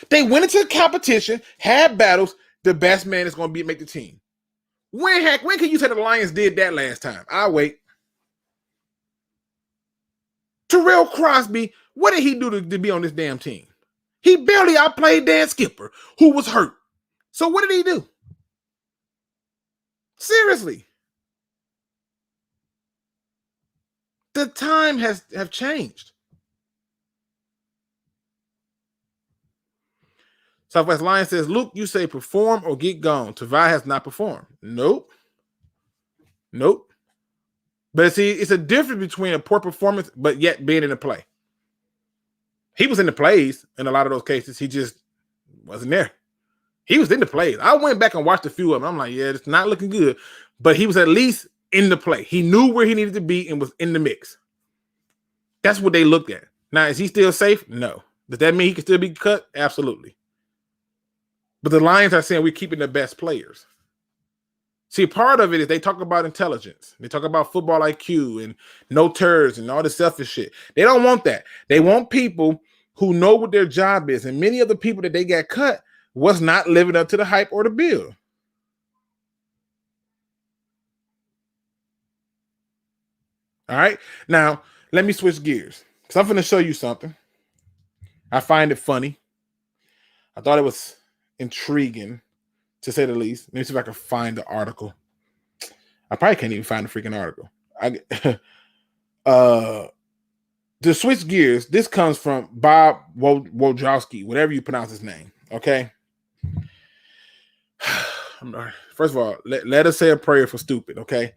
They went into the competition, had battles. The best man is going to make the team. When can you say the Lions did that last time? I'll wait. Terrell Crosby, what did he do to be on this damn team? He barely outplayed Dan Skipper, who was hurt. So what did he do? Seriously. The time have changed. Southwest Lions says, Luke, you say perform or get gone. Tavai has not performed. Nope. But see, it's a difference between a poor performance, but yet being in the play. He was in the plays in a lot of those cases. He just wasn't there. He was in the plays. I went back and watched a few of them. I'm like, yeah, it's not looking good. But he was at least in the play. He knew where he needed to be and was in the mix. That's what they looked at. Now, is he still safe? No. Does that mean he can still be cut? Absolutely. But the Lions are saying we're keeping the best players. See, part of it is they talk about intelligence. They talk about football IQ and no turds and all this selfish shit. They don't want that. They want people who know what their job is. And many of the people that they got cut was not living up to the hype or the bill. All right. Now, let me switch gears because I'm going to show you something. I find it funny. I thought it was intriguing, to say the least. Let me see if I can find the article. I probably can't even find the freaking article. To switch gears, this comes from Bob Wojcicki, whatever you pronounce his name. Okay. First of all, let us say a prayer for stupid. Okay.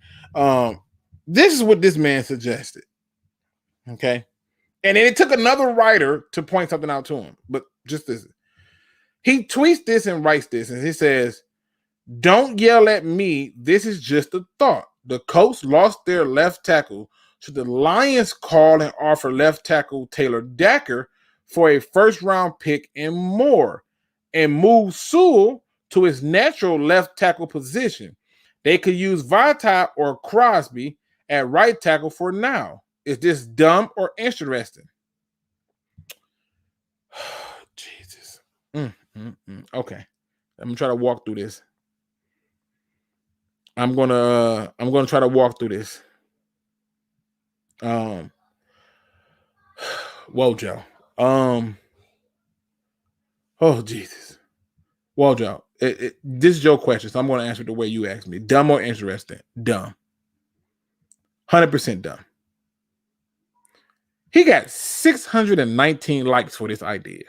This is what this man suggested. Okay. And then it took another writer to point something out to him, but just this. He tweets this and writes this, and he says, "Don't yell at me. This is just a thought. The Colts lost their left tackle. Should the Lions call and offer left tackle Taylor Decker for a first-round pick and more, and move Sewell to his natural left tackle position? They could use Vita or Crosby at right tackle for now. Is this dumb or interesting?" Jesus. Okay, I'm gonna try to walk through this. I'm gonna try to walk through this. Wojo. Oh Jesus. Wojo. This is your question, so I'm gonna answer it the way you asked me. Dumb or interesting? Dumb. 100% dumb. He got 619 likes for this idea.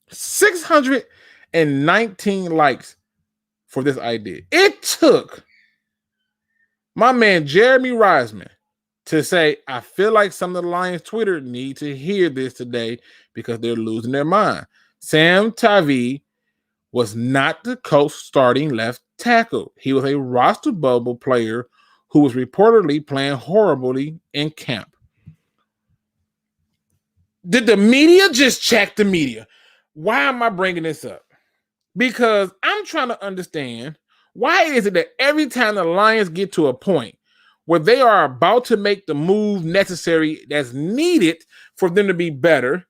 619 likes for this idea. It took my man Jeremy Reisman to say, I feel like some of the Lions Twitter need to hear this today because they're losing their mind. Sam Tavai was not the Colts starting left tackle. He was a roster bubble player who was reportedly playing horribly in camp. Did the media just check the media? Why am I bringing this up? Because I'm trying to understand, why is it that every time the Lions get to a point where they are about to make the move necessary that's needed for them to be better,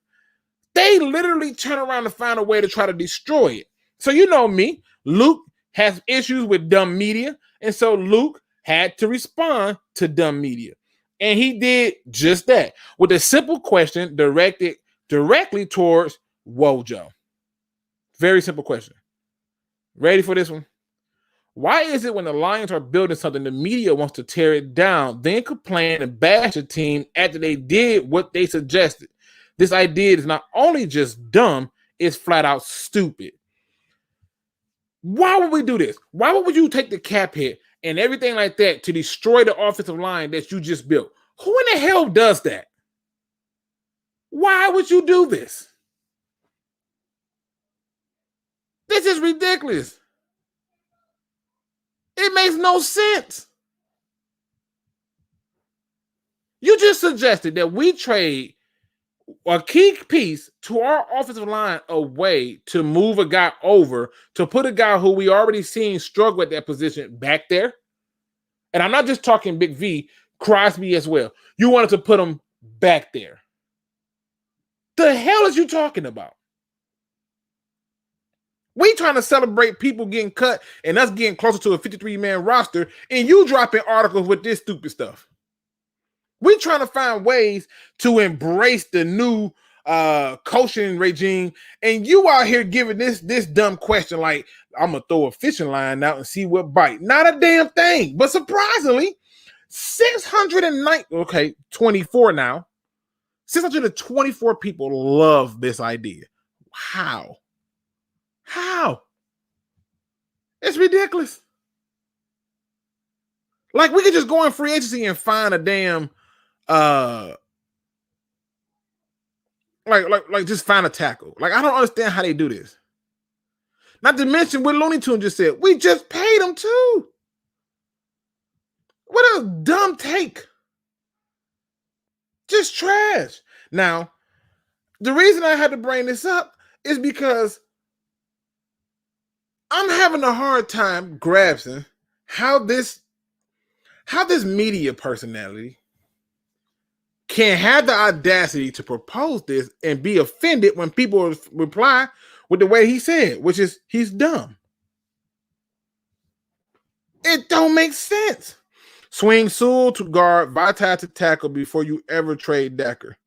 they literally turn around and find a way to try to destroy it. So you know me, Luke has issues with dumb media, and so Luke had to respond to dumb media. And he did just that with a simple question directed directly towards Wojo. Very simple question. Ready for this one? Why is it when the Lions are building something, the media wants to tear it down, then complain and bash the team after they did what they suggested? This idea is not only just dumb, it's flat out stupid. Why would we do this? Why would you take the cap hit and everything like that to destroy the offensive line that you just built? Who in the hell does that? Why would you do this? This is ridiculous. It makes no sense. You just suggested that we trade a key piece to our offensive line away to move a guy over, to put a guy who we already seen struggle at that position back there. And I'm not just talking Big V, Crosby as well. You wanted to put him back there. The hell is you talking about? We trying to celebrate people getting cut and us getting closer to a 53-man roster, and you dropping articles with this stupid stuff. We trying to find ways to embrace the new coaching regime, and you out here giving this dumb question like, I'm going to throw a fishing line out and see what bite. Not a damn thing. But surprisingly, 24 now. 624 people love this idea. How? It's ridiculous. Like, we could just go in free agency and find a damn just find a tackle. Like, I don't understand how they do this. Not to mention what Looney Tunes just said. We just paid him too. What a dumb take. Just trash. Now, the reason I had to bring this up is because I'm having a hard time grasping how this media personality can have the audacity to propose this and be offended when people reply with the way he said, which is he's dumb. It don't make sense. Swing Sewell to guard, Vitae to tackle before you ever trade Decker.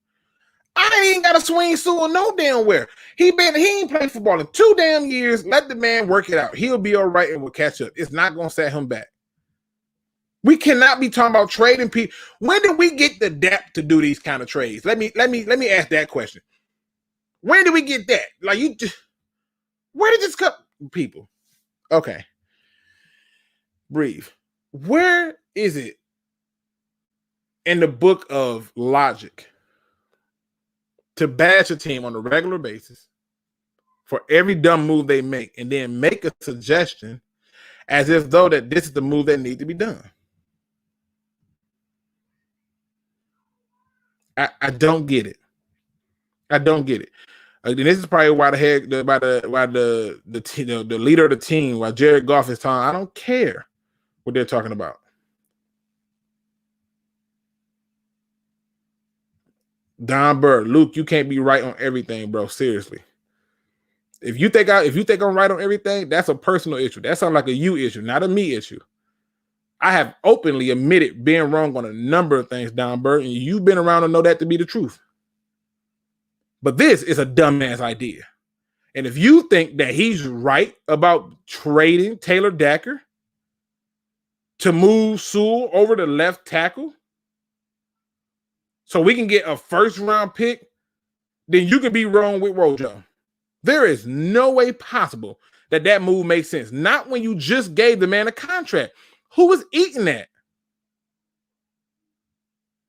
I ain't got to swing Sewell no damn where. He ain't played football in 2 damn years. Let the man work it out. He'll be all right and will catch up. It's not going to set him back. We cannot be talking about trading people. When did we get the depth to do these kind of trades? Let me ask that question. When did we get that? Like, where did this come, people? Okay. Breathe. Where is it in the book of logic to bash a team on a regular basis for every dumb move they make and then make a suggestion as if though that this is the move that needs to be done? I don't get it. I don't get it. And this is probably why the leader of the team, why Jared Goff is talking. I don't care what they're talking about. Don Burr, Luke, you can't be right on everything, bro. Seriously. If you think I'm right on everything, that's a personal issue. That sounds like a you issue, not a me issue. I have openly admitted being wrong on a number of things, Don Burr, and you've been around to know that to be the truth. But this is a dumbass idea. And if you think that he's right about trading Taylor Decker to move Sewell over to left tackle so we can get a first-round pick, then you can be wrong with Rojo. There is no way possible that move makes sense. Not when you just gave the man a contract. Who was eating that?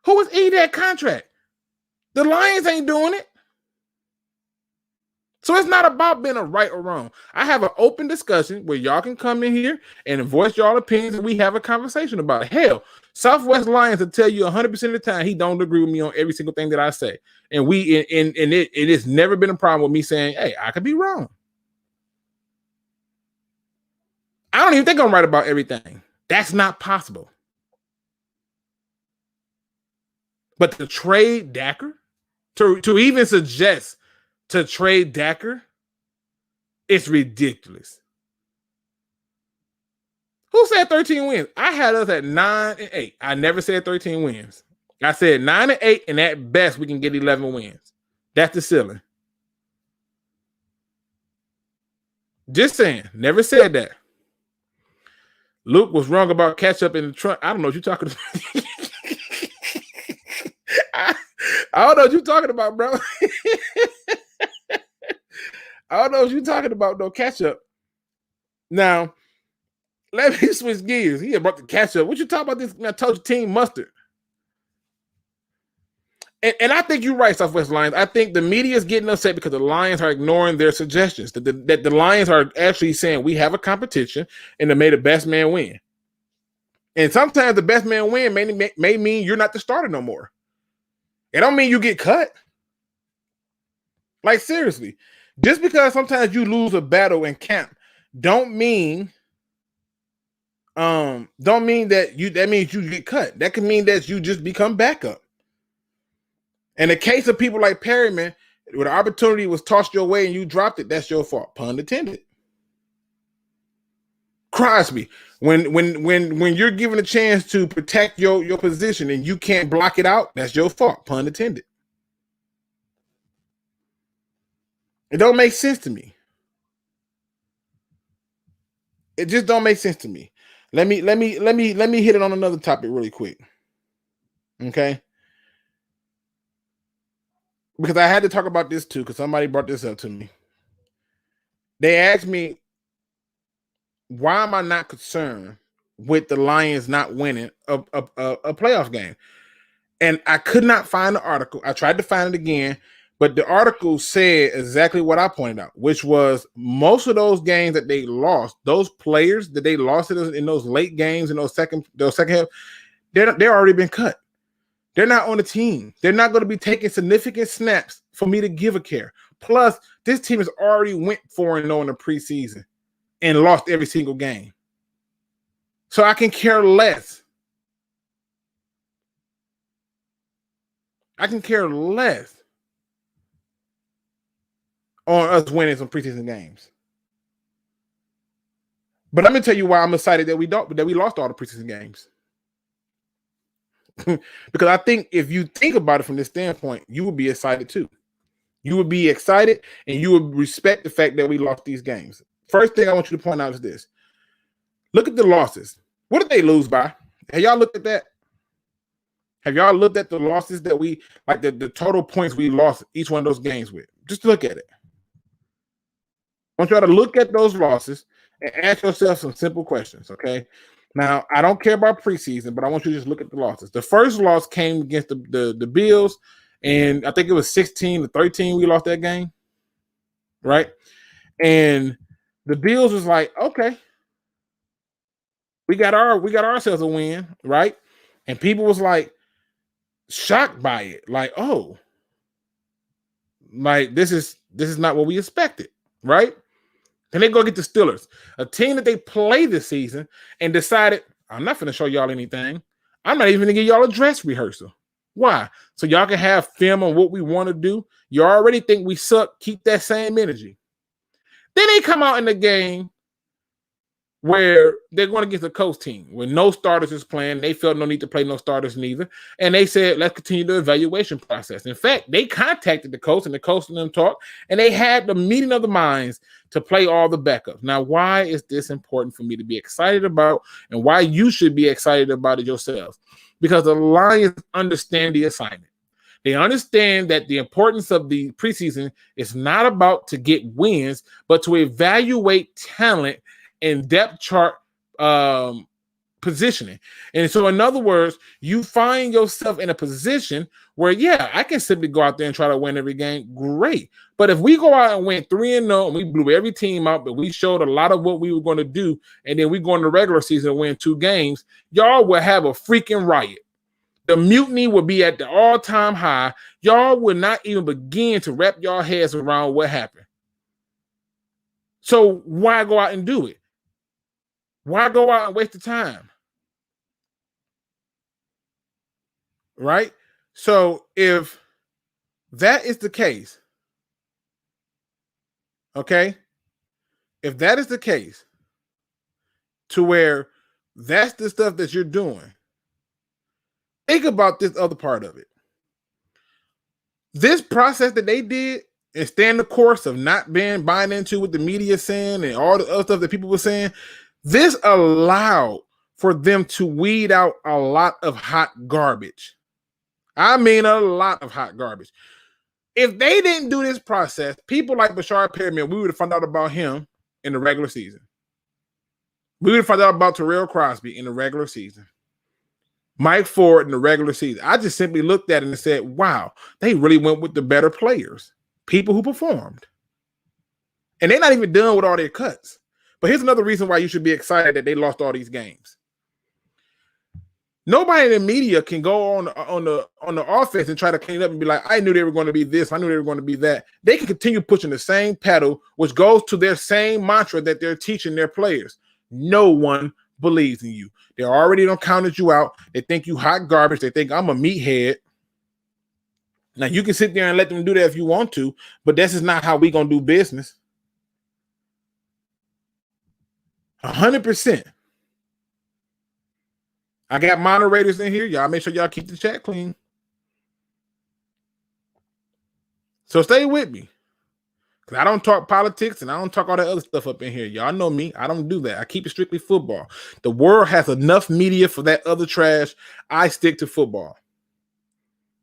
Who was eating that contract? The Lions ain't doing it. So it's not about being a right or wrong. I have an open discussion where y'all can come in here and voice y'all opinions and we have a conversation about it. Hell, Southwest Lions will tell you 100% of the time he don't agree with me on every single thing that I say. And it has never been a problem with me saying, hey, I could be wrong. I don't even think I'm right about everything. That's not possible. But to trade Decker, to even suggest to trade Decker, it's ridiculous. Who said 13 wins? I had us at 9-8. I never said 13 wins. I said 9-8, and at best we can get 11 wins. That's the ceiling. Just saying. Never said that. Luke was wrong about catch up in the trunk. I don't know what you're talking about. I don't know what you're talking about, bro. I don't know what you're talking about, no catch-up. Now, let me switch gears. He about to catch up. What you talking about this? I told you team mustard. And I think you're right, Southwest Lions. I think the media is getting upset because the Lions are ignoring their suggestions. That the Lions are actually saying we have a competition and to make the best man win. And sometimes the best man win may mean you're not the starter no more. It don't mean you get cut. Like, seriously. Just because sometimes you lose a battle in camp don't mean that means you get cut. That can mean that you just become backup. In the case of people like Perryman, when the opportunity was tossed your way and you dropped it, that's your fault. Pun intended. Crosby, when you're given a chance to protect your position and you can't block it out, that's your fault. Pun intended. It don't make sense to me. It just don't make sense to me. Let me hit it on another topic really quick. Okay? Because I had to talk about this too, because somebody brought this up to me. They asked me, why am I not concerned with the Lions not winning a playoff game? And I could not find the article. I tried to find it again, but the article said exactly what I pointed out, which was most of those games that they lost, those players that they lost in those late games, in those second half, they're already been cut. They're not on the team. They're not going to be taking significant snaps for me to give a care. Plus, this team has already went 4-0 in the preseason and lost every single game. So I can care less. I can care less on us winning some preseason games. But let me tell you why I'm excited that we lost all the preseason games. Because I think if you think about it from this standpoint, you would be excited too. You would be excited and you would respect the fact that we lost these games. First thing I want you to point out is this. Look at the losses. What did they lose by? Have y'all looked at that? Have y'all looked at the losses that we, like the total points we lost each one of those games with? Just look at it. I want y'all to look at those losses and ask yourself some simple questions, okay? Now, I don't care about preseason, but I want you to just look at the losses. The first loss came against the Bills, and I think it was 16-13 we lost that game, right? And the Bills was like, okay, we got ourselves a win, right? And people was like shocked by it, like, oh, like this is not what we expected, right? And they go get the Steelers, a team that they played this season, and decided, I'm not going to show y'all anything. I'm not even going to give y'all a dress rehearsal. Why? So y'all can have film on what we want to do. You already think we suck. Keep that same energy. Then they come out in the game where they're going against the coast team, where no starters is playing. They felt no need to play no starters neither. And they said, let's continue the evaluation process. In fact, they contacted the coach, and the coach and them talked, and they had the meeting of the minds to play all the backups. Now, why is this important for me to be excited about, and why you should be excited about it yourselves? Because the Lions understand the assignment. They understand that the importance of the preseason is not about to get wins, but to evaluate talent and depth chart positioning. And so, in other words, you find yourself in a position where, yeah, I can simply go out there and try to win every game. Great. But if we go out and win 3-0 and we blew every team out, but we showed a lot of what we were going to do, and then we go in the regular season and win 2 games, y'all will have a freaking riot. The mutiny will be at the all-time high. Y'all will not even begin to wrap your heads around what happened. So why go out and do it? Why go out and waste the time? Right? So if that is the case, okay, if that is the case, to where that's the stuff that you're doing, think about this other part of it. This process that they did and stand the course of not being buying into what the media saying and all the other stuff that people were saying, this allowed for them to weed out a lot of hot garbage. I mean, a lot of hot garbage. If they didn't do this process, people like Bashar Perriman, we would have found out about him in the regular season. We would have found out about Terrell Crosby in the regular season. Mike Ford in the regular season. I just simply looked at it and said, wow, they really went with the better players, people who performed. And they're not even done with all their cuts. But here's another reason why you should be excited that they lost all these games. Nobody in the media can go on the offense and try to clean up and be like, I knew they were going to be this. I knew they were going to be that. They can continue pushing the same pedal, which goes to their same mantra that they're teaching their players. No one believes in you. They already done counted you out. They think you hot garbage. They think I'm a meathead. Now, you can sit there and let them do that if you want to, but this is not how we going to do business. 100%. I got moderators in here. Y'all make sure y'all keep the chat clean. So stay with me. Because I don't talk politics and I don't talk all that other stuff up in here. Y'all know me. I don't do that. I keep it strictly football. The world has enough media for that other trash. I stick to football.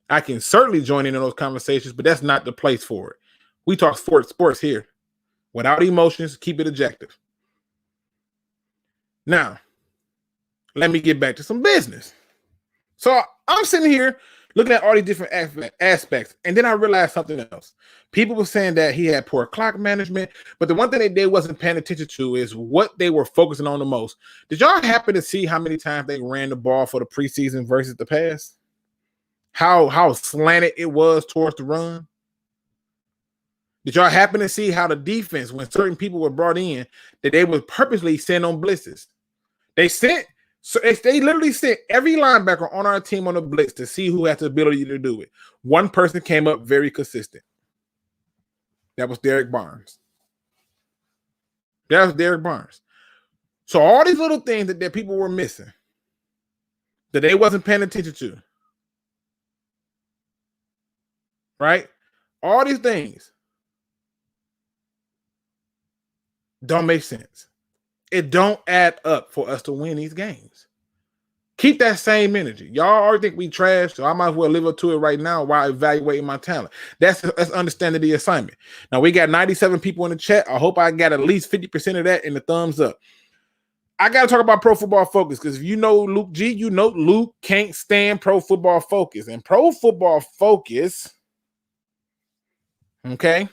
I can certainly join in those conversations, but that's not the place for it. We talk sports here. Without emotions, keep it objective. Now, let me get back to some business. So I'm sitting here looking at all these different aspects, and then I realized something else. People were saying that he had poor clock management, but the one thing they wasn't paying attention to is what they were focusing on the most. Did y'all happen to see how many times they ran the ball for the preseason versus the pass? How slanted it was towards the run? Did y'all happen to see how the defense, when certain people were brought in, that they would purposely send on blitzes? They literally sent every linebacker on our team on a blitz to see who had the ability to do it. One person came up very consistent. That was Derek Barnes. So all these little things that people were missing, that they wasn't paying attention to, right? All these things don't make sense. It don't add up for us to win these games. Keep that same energy. Y'all already think we trash, so I might as well live up to it right now while evaluating my talent. That's understanding the assignment. Now, we got 97 people in the chat. I hope I got at least 50% of that in the thumbs up. I got to talk about Pro Football Focus, because if you know Luke G, you know Luke can't stand Pro Football Focus. And Pro Football Focus, okay,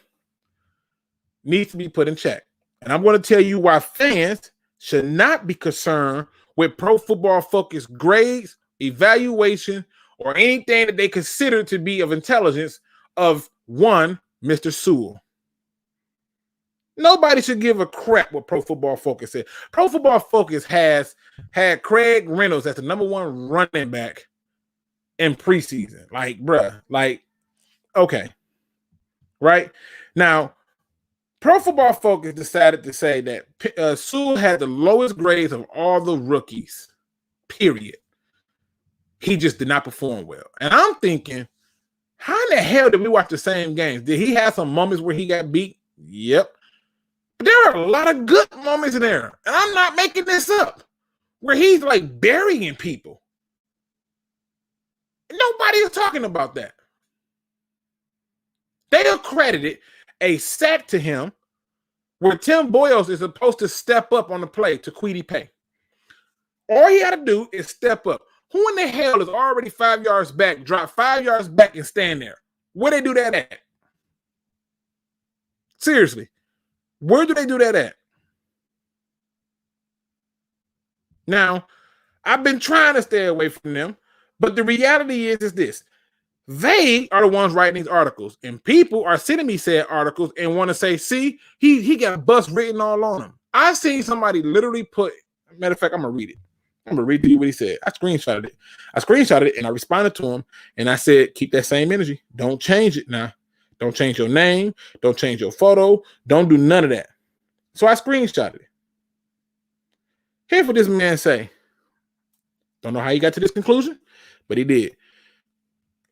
needs to be put in check. And I'm going to tell you why fans should not be concerned with Pro Football Focus grades, evaluation, or anything that they consider to be of intelligence of one Mr. Sewell. Nobody should give a crap what Pro Football Focus said. Pro Football Focus has had Craig Reynolds as the number one running back in preseason. Like, bruh, like, okay. Right? Now, Pro Football Focus decided to say that Sewell had the lowest grades of all the rookies, period. He just did not perform well. And I'm thinking, how in the hell did we watch the same games? Did he have some moments where he got beat? Yep. But there are a lot of good moments in there. And I'm not making this up, where he's like burying people. Nobody is talking about that. They accredited a sack to him where Tim Boyles is supposed to step up on the play to Quiddy Pay. All he had to do is step up. Who in the hell is already 5 yards back, drop 5 yards back and stand there? Where they do that at? Seriously. Where do they do that at? Now, I've been trying to stay away from them, but the reality is this. They are the ones writing these articles, and people are sending me said articles and want to say, see, he got bust written all on him. I've seen somebody literally put, matter of fact, I'm going to read it. I'm going to read to you what he said. I screenshotted it, and I responded to him, and I said, keep that same energy. Don't change it now. Don't change your name. Don't change your photo. Don't do none of that. So I screenshotted it. Here's what this man say. Don't know how he got to this conclusion, but he did.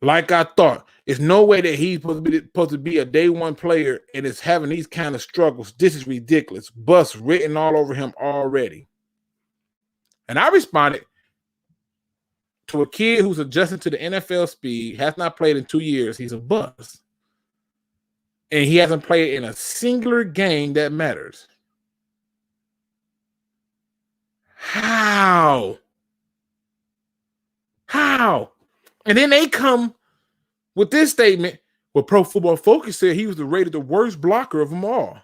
Like I thought, there's no way that he's supposed to be a day one player and is having these kind of struggles. This is ridiculous. Bust written all over him already. And I responded, to a kid who's adjusting to the NFL speed, has not played in 2 years, he's a bust. And he hasn't played in a singular game that matters. How? And then they come with this statement, well, Pro Football Focus said he was rated the worst blocker of them all.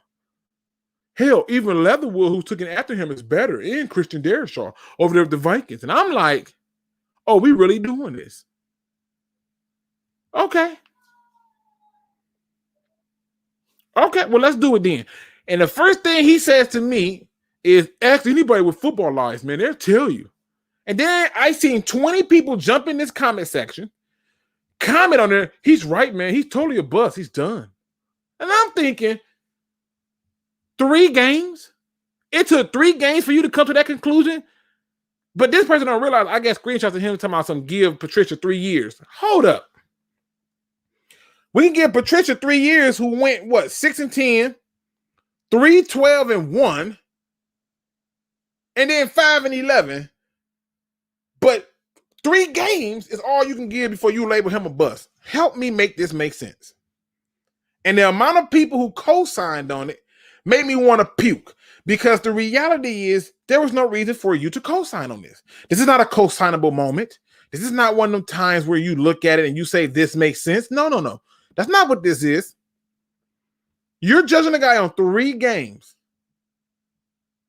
Hell, even Leatherwood, who's taken after him, is better, and Christian Darrisaw over there with the Vikings. And I'm like, oh, we really doing this? Okay, well, let's do it then. And the first thing he says to me is, ask anybody with football lives, man, they'll tell you. And then I seen 20 people jump in this comment section, comment on there, he's right, man, he's totally a bust, he's done. And I'm thinking, 3 games? It took 3 games for you to come to that conclusion? But this person don't realize, I got screenshots of him talking about some give Patricia 3 years. Hold up. We can give Patricia 3 years who went, 6-10, 3-12-1, and then 5-11. But 3 games is all you can give before you label him a bust. Help me make this make sense. And the amount of people who co-signed on it made me want to puke, because the reality is there was no reason for you to co-sign on this. This is not a co-signable moment. This is not one of them times where you look at it and you say, this makes sense. No. That's not what this is. You're judging a guy on 3 games.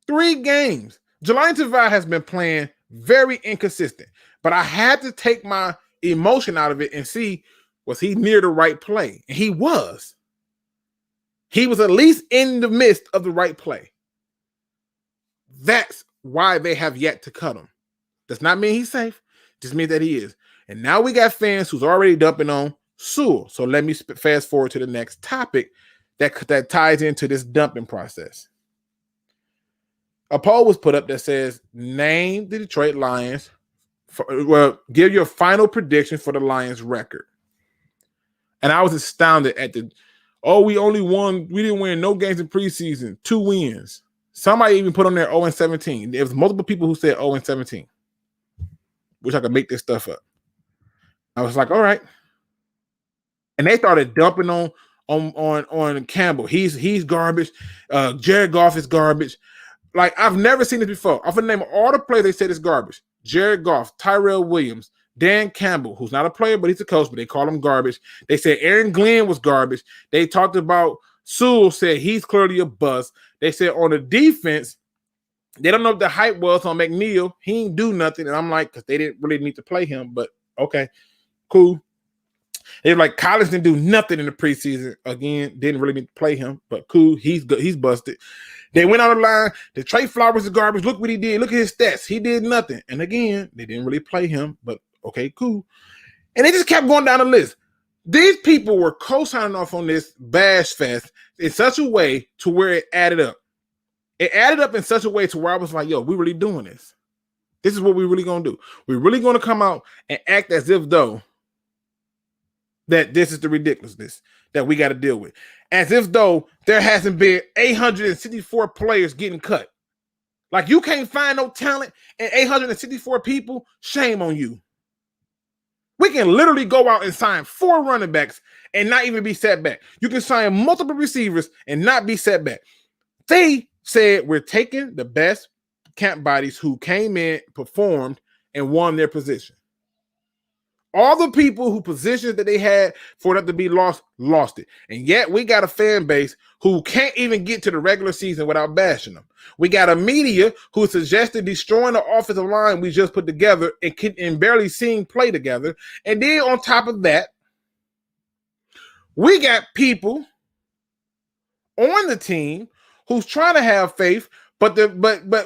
3 games. Jelani Tavai has been playing very inconsistent, but I had to take my emotion out of it and see, was he near the right play? And he was. He was at least in the midst of the right play. That's why they have yet to cut him. Does not mean he's safe. Just means that he is. And now we got fans who's already dumping on Sewell. So let me fast forward to the next topic that ties into this dumping process. A poll was put up that says, name the Detroit Lions. Give your final prediction for the Lions record. And I was astounded at we didn't win no games in preseason, 2 wins. Somebody even put on there 0-17. There was multiple people who said 0-17. Wish I could make this stuff up. I was like, all right. And they started dumping on Campbell. He's garbage. Jared Goff is garbage. Like, I've never seen this before. I'm going to name all the players they said is garbage. Jared Goff, Tyrell Williams, Dan Campbell, who's not a player, but he's a coach, but they call him garbage. They said Aaron Glenn was garbage. They talked about Sewell, said he's clearly a bust. They said on the defense, they don't know what the hype was on McNeil. He ain't do nothing. And I'm like, because they didn't really need to play him, but okay, cool. They're like, Collins didn't do nothing in the preseason. Again, didn't really need to play him, but cool. He's good. He's busted. They went on the line. The Trey Flowers is garbage. Look what he did. Look at his stats. He did nothing. And again, they didn't really play him, but okay, cool. And they just kept going down the list. These people were co-signing off on this bash fest in such a way to where it added up. It added up in such a way to where I was like, yo, we really doing this. This is what we're really going to do. We're really going to come out and act as if though that this is the ridiculousness that we got to deal with. As if though there hasn't been 864 players getting cut. Like, you can't find no talent in 864 people. Shame on you. We can literally go out and sign 4 running backs and not even be set back. You can sign multiple receivers and not be set back. They said we're taking the best camp bodies who came in, performed, and won their position. All the people who positions that they had for that to be lost it. And yet we got a fan base who can't even get to the regular season without bashing them. We got a media who suggested destroying the offensive line we just put together and barely seeing play together. And then on top of that, we got people on the team who's trying to have faith, but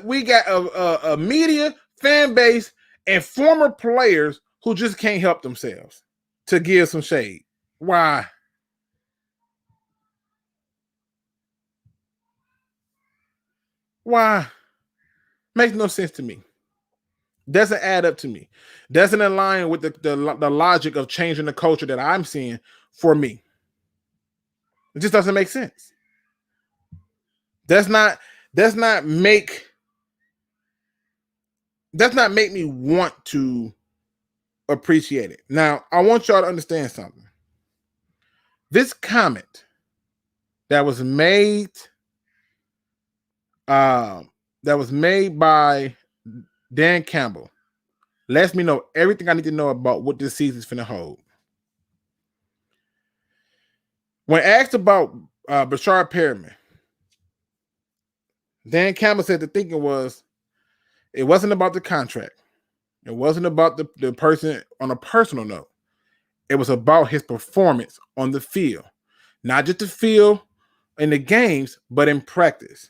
we got a media fan base and former players who just can't help themselves to give some shade. Why? Why? Makes no sense to me. Doesn't add up to me. Doesn't align with the logic of changing the culture that I'm seeing for me. It just doesn't make sense. Does not make me want to appreciate it. Now, I want y'all to understand something. This comment that was made by Dan Campbell lets me know everything I need to know about what this season's finna hold. When asked about Brashard Perriman, Dan Campbell said the thinking was it wasn't about the contract. It wasn't about the person on a personal note. It was about his performance on the field. Not just the field in the games, but in practice.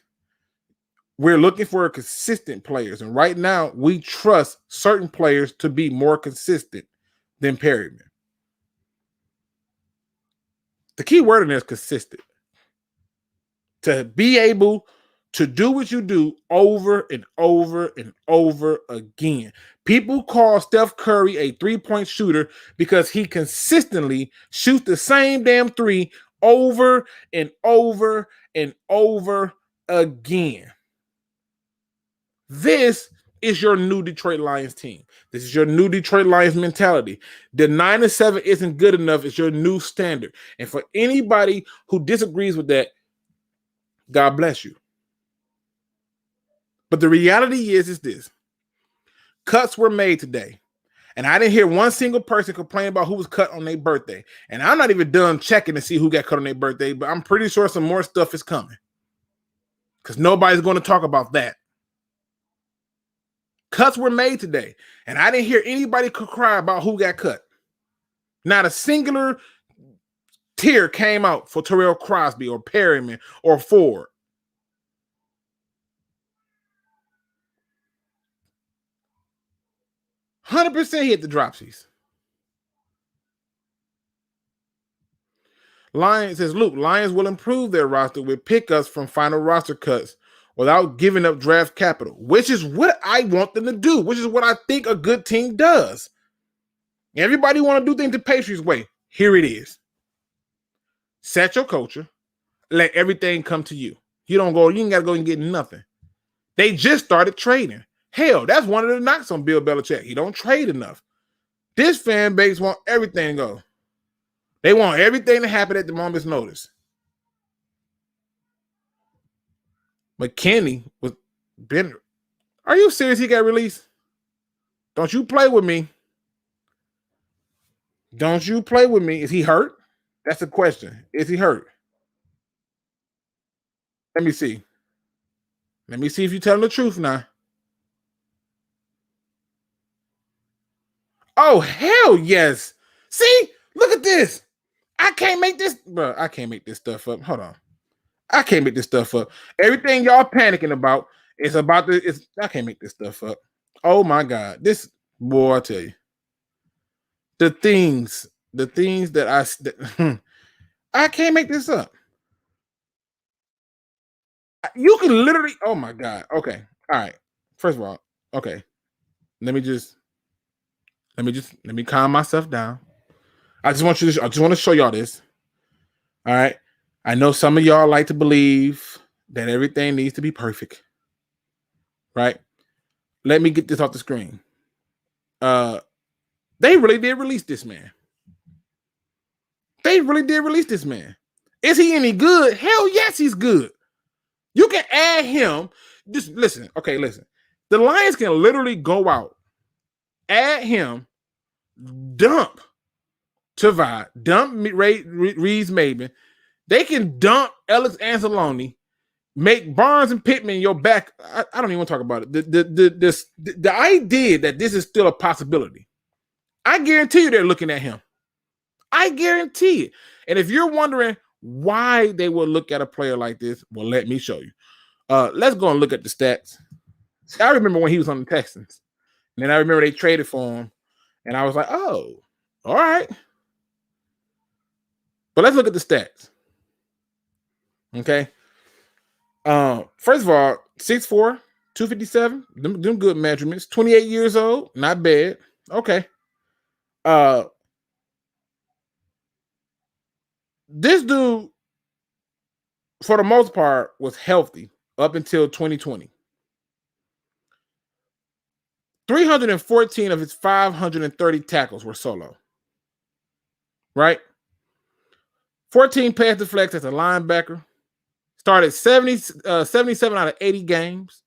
We're looking for consistent players. And right now, we trust certain players to be more consistent than Perriman. The key word in there is consistent. To be able to do what you do over and over and over again. People call Steph Curry a three-point shooter because he consistently shoots the same damn three over and over and over again. This is your new Detroit Lions team. This is your new Detroit Lions mentality. The 9-7 isn't good enough. It's your new standard. And for anybody who disagrees with that, God bless you. But the reality is this. Cuts were made today. And I didn't hear one single person complain about who was cut on their birthday. And I'm not even done checking to see who got cut on their birthday, but I'm pretty sure some more stuff is coming. Because nobody's going to talk about that. Cuts were made today. And I didn't hear anybody cry about who got cut. Not a singular tear came out for Terrell Crosby or Perryman or Ford. %, hit the dropsies. Lions says, Luke, Lions will improve their roster with pickups from final roster cuts without giving up draft capital, which is what I want them to do, which is what I think a good team does. Everybody want to do things the Patriots way. Here it is. Set your culture. Let everything come to you. You ain't got to go and get nothing. They just started trading. Hell, that's one of the knocks on Bill Belichick. He don't trade enough. This fan base want everything to go. They want everything to happen at the moment's notice. McKinney was been. Are you serious? He got released? Don't you play with me? Don't you play with me? Is he hurt? That's the question. Is he hurt? Let me see. Let me see if you're telling the truth now. Oh, hell yes. See? Look at this. I can't make this. Bro, I can't make this stuff up. Hold on. I can't make this stuff up. Everything y'all panicking about is about this. I can't make this stuff up. Oh, my God. This, boy, I tell you. The things that I can't make this up. You can literally, oh my God. Okay. All right. First of all, okay. Let me calm myself down. I just want to show y'all this. All right. I know some of y'all like to believe that everything needs to be perfect. Right? Let me get this off the screen. They really did release this man. They really did release this man. Is he any good? Hell yes, he's good. You can add him. Just listen. Okay, listen. The Lions can literally go out, add him, dump Tavai, dump Reeves Maben. They can dump Alex Anzalone, make Barnes and Pittman your back. I don't even want to talk about it. The idea that this is still a possibility. I guarantee you they're looking at him. I guarantee it. And if you're wondering why they will look at a player like this, well, let me show you. Let's go and look at the stats. See, I remember when he was on the Texans. And then I remember they traded for him. And I was like, oh, all right. But let's look at the stats. Okay. First of all, 6'4", 257. Them good measurements. 28 years old. Not bad. Okay. This dude, for the most part, was healthy up until 2020. 314 of his 530 tackles were solo. Right? 14 pass deflects as a linebacker. Started 77 out of 80 games.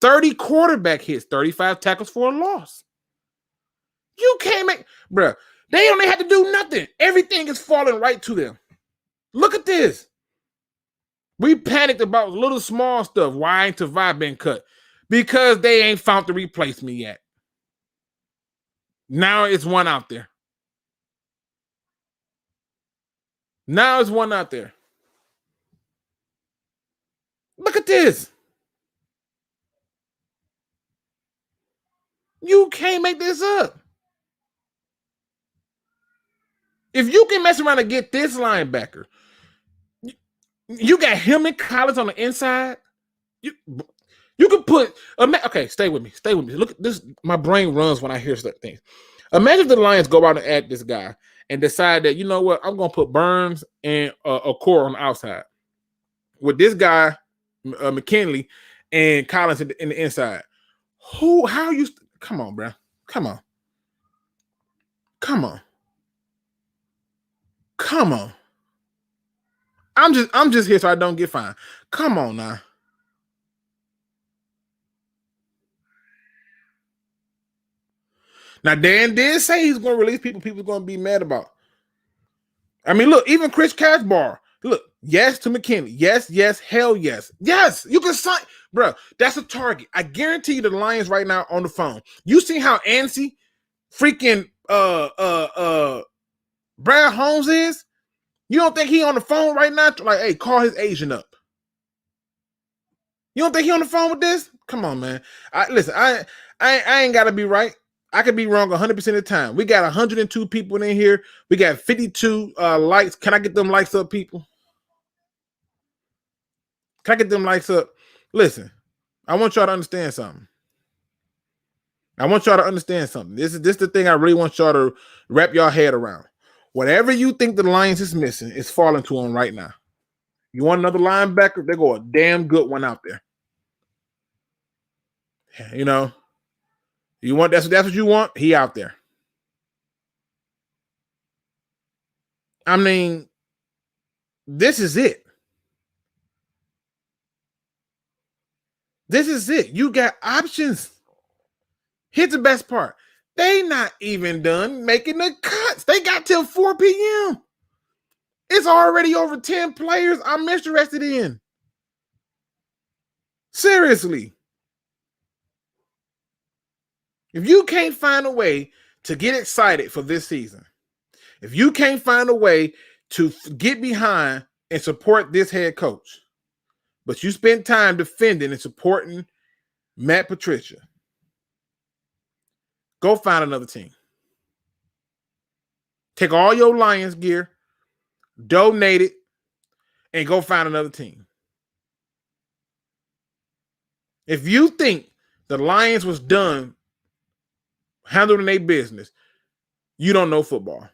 30 quarterback hits, 35 tackles for a loss. You can't make, bruh, they only had to do nothing. Everything is falling right to them. Look at this. We panicked about little small stuff. Why ain't Tavai been cut? Because they ain't found the replacement yet. Now it's one out there. Look at this. You can't make this up. If you can mess around and get this linebacker, you got him and Collins on the inside. You can put. Okay, stay with me. Look at this. My brain runs when I hear such things. Imagine if the Lions go out and add this guy and decide that, you know what, I'm going to put Burns and a core on the outside with this guy, McKinley, and Collins in the inside. How you? Come on, bro. Come on. I'm just here so I don't get fined. Come on now. Now, Dan did say he's going to release people are going to be mad about. I mean, look, even Chris Casbar. Look, yes to McKinney. Yes, hell yes. Yes, you can sign. Bro, that's a target. I guarantee you the Lions right now on the phone. You see how antsy freaking Brad Holmes is? You don't think he on the phone right now? Like, hey, call his agent up. You don't think he on the phone with this? Come on, man. Listen, I ain't got to be right. I could be wrong 100% of the time. We got 102 people in here. We got 52 likes. Can I get them likes up, people? Can I get them likes up? Listen, I want y'all to understand something. This is the thing I really want y'all to wrap your head around. Whatever you think the Lions is missing is falling to them right now. You want another linebacker? They go a damn good one out there. You know, you want that's what you want? He out there. I mean, this is it. You got options. Here's the best part. They not even done making the cuts. They got till 4 p.m. It's already over 10 players I'm interested in. Seriously. If you can't find a way to get excited for this season, if you can't find a way to get behind and support this head coach, but you spend time defending and supporting Matt Patricia, go find another team. Take all your Lions gear, donate it, and go find another team. If you think the Lions was done handling their business, you don't know football.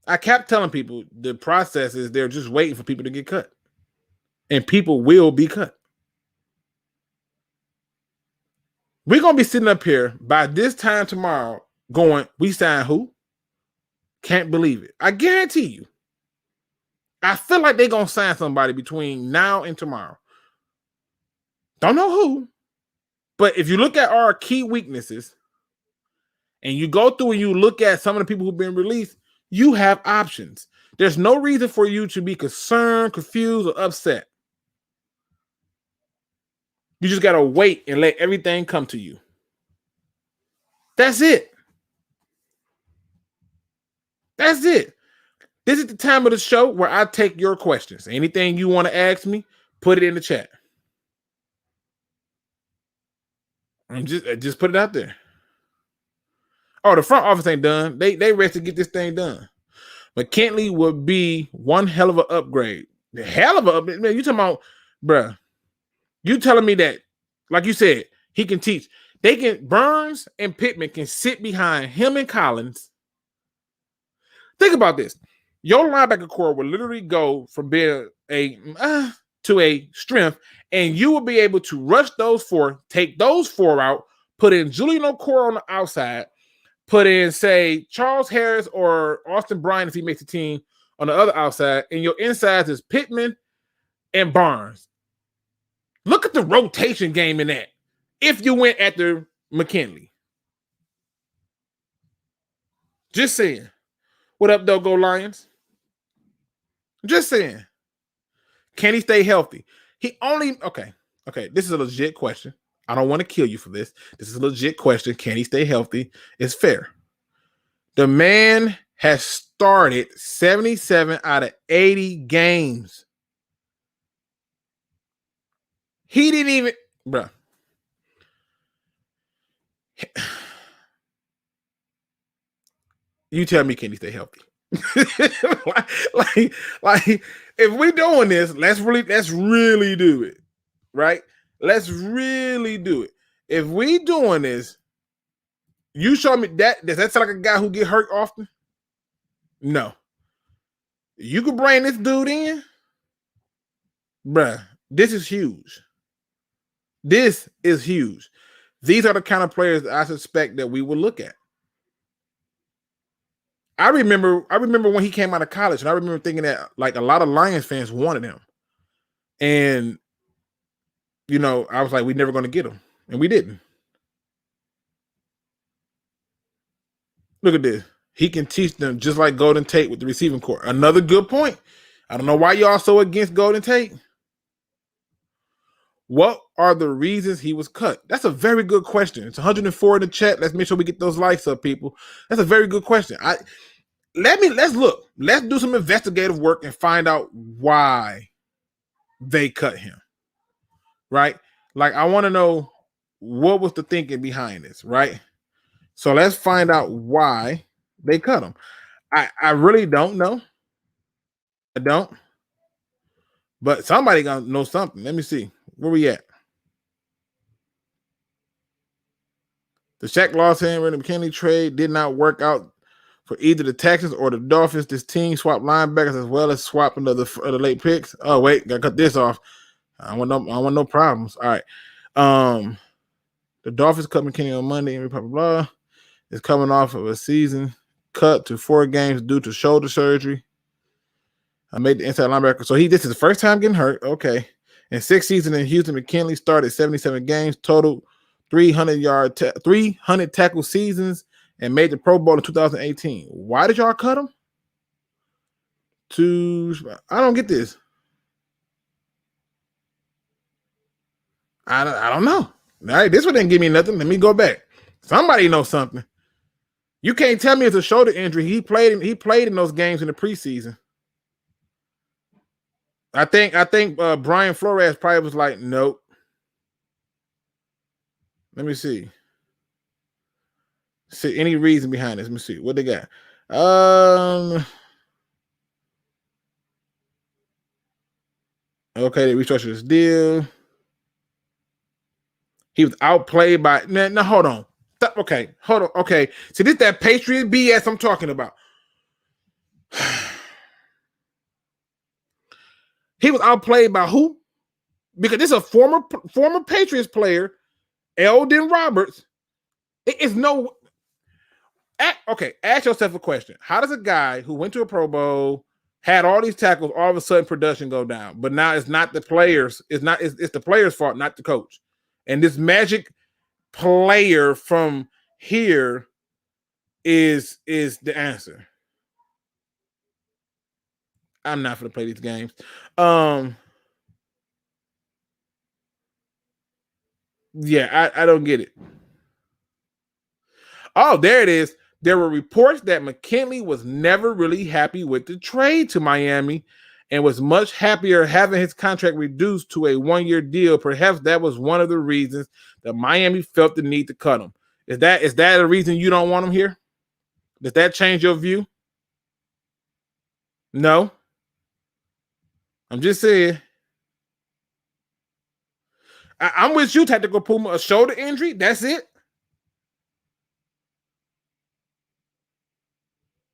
I kept telling people the process is they're just waiting for people to get cut. And people will be cut. We're going to be sitting up here by this time tomorrow going, we signed who? Can't believe it. I guarantee you. I feel like they're going to sign somebody between now and tomorrow. Don't know who. But if you look at our key weaknesses and you go through and you look at some of the people who've been released, you have options. There's no reason for you to be concerned, confused, or upset. You just got to wait and let everything come to you. That's it. This is the time of the show where I take your questions. Anything you want to ask me, put it in the chat. I'm just put it out there. Oh, the front office ain't done. They ready to get this thing done. McKinley would be one hell of an upgrade. The hell of an upgrade. Man, you talking about, bruh. You telling me that, like you said, he can teach. Burns and Pittman can sit behind him and Collins. Think about this. Your linebacker core will literally go from being to a strength, and you will be able to rush those four, take those four out, put in Julian Okoye on the outside, put in, say, Charles Harris or Austin Bryant if he makes the team on the other outside, and your insides is Pittman and Barnes. Look at the rotation game in that. If you went after McKinley. Just saying. What up, though, Go Lions? Just saying. Can he stay healthy? Okay. This is a legit question. I don't want to kill you for this. This is a legit question. Can he stay healthy? It's fair. The man has started 77 out of 80 games. He didn't even, bruh. You tell me, can he stay healthy? like, if we're doing this, let's really do it, right? Let's really do it. If we doing this, you show me that. Does that sound like a guy who get hurt often? No. You could bring this dude in, bruh. This is huge. This is huge. These are the kind of players that I suspect that we will look at. I remember when he came out of college, and I remember thinking that like a lot of Lions fans wanted him. And, you know, I was like, we're never going to get him. And we didn't. Look at this. He can teach them just like Golden Tate with the receiving corps. Another good point. I don't know why y'all so against Golden Tate. What are the reasons he was cut? That's a very good question. It's 104 in the chat. Let's make sure we get those likes up, people. That's a very good question. Let's look. Let's do some investigative work and find out why they cut him. Right? Like, I want to know what was the thinking behind this, right? So let's find out why they cut him. I really don't know. I don't. But somebody gonna know something. Let me see. Where we at? The Shaq Lawson and McKinley trade did not work out for either the Texans or the Dolphins. This team swapped linebackers as well as swapping the late picks. Oh, wait, gotta cut this off. I want no problems. All right. The Dolphins cut McKinney on Monday and blah, blah, blah. Is coming off of a season cut to 4 games due to shoulder surgery. I made the inside linebacker. So this is the first time getting hurt. Okay. In 6 seasons in Houston, McKinley started 77 games, total 300 tackle seasons, and made the Pro Bowl in 2018. Why did y'all cut him? I don't get this. I don't know. All right, this one didn't give me nothing. Let me go back. Somebody knows something. You can't tell me it's a shoulder injury. He played in those games in the preseason. I think Brian Flores probably was like, nope. Let me see. See any reason behind this. Let me see what they got. Okay, they restructured this deal. He was outplayed by. No, hold on. Okay, hold on. Okay, see, this that Patriot BS I'm talking about. He was outplayed by who? Because this is a former Patriots player, Eldon Roberts. It's no. Okay, ask yourself a question. How does a guy who went to a Pro Bowl, had all these tackles, all of a sudden production go down? But now it's not the players. It's the players' fault, not the coach. And this magic player from here is the answer. I'm not going to play these games. Yeah, I don't get it. Oh, there it is. There were reports that McKinley was never really happy with the trade to Miami and was much happier having his contract reduced to a 1-year deal. Perhaps that was one of the reasons that Miami felt the need to cut him. Is that a reason you don't want him here? Does that change your view? No. I'm just saying. I'm with you, Tactical Puma. A shoulder injury, that's it.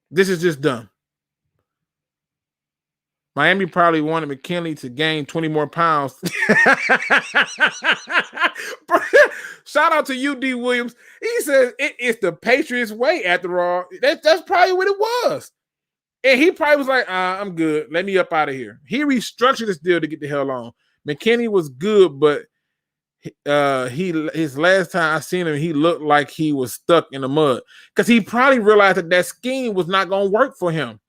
This is just dumb. Miami probably wanted McKinley to gain 20 more pounds. Shout out to UD Williams. He says it's the Patriots way after all. That's probably what it was. And he probably was like, I'm good. Let me up out of here. He restructured this deal to get the hell on. McKinney was good, but his last time I seen him, he looked like he was stuck in the mud because he probably realized that scheme was not going to work for him.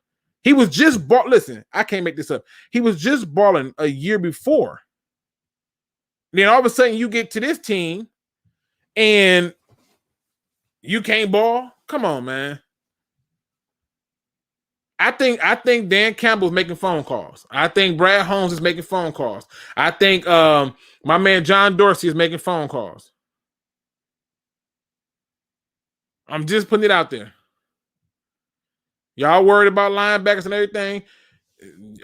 He was just listen, I can't make this up. He was just balling a year before. Then all of a sudden you get to this team and you can't ball. Come on, man. I think Dan Campbell's making phone calls. I think Brad Holmes is making phone calls. I think my man John Dorsey is making phone calls. I'm just putting it out there. Y'all worried about linebackers and everything.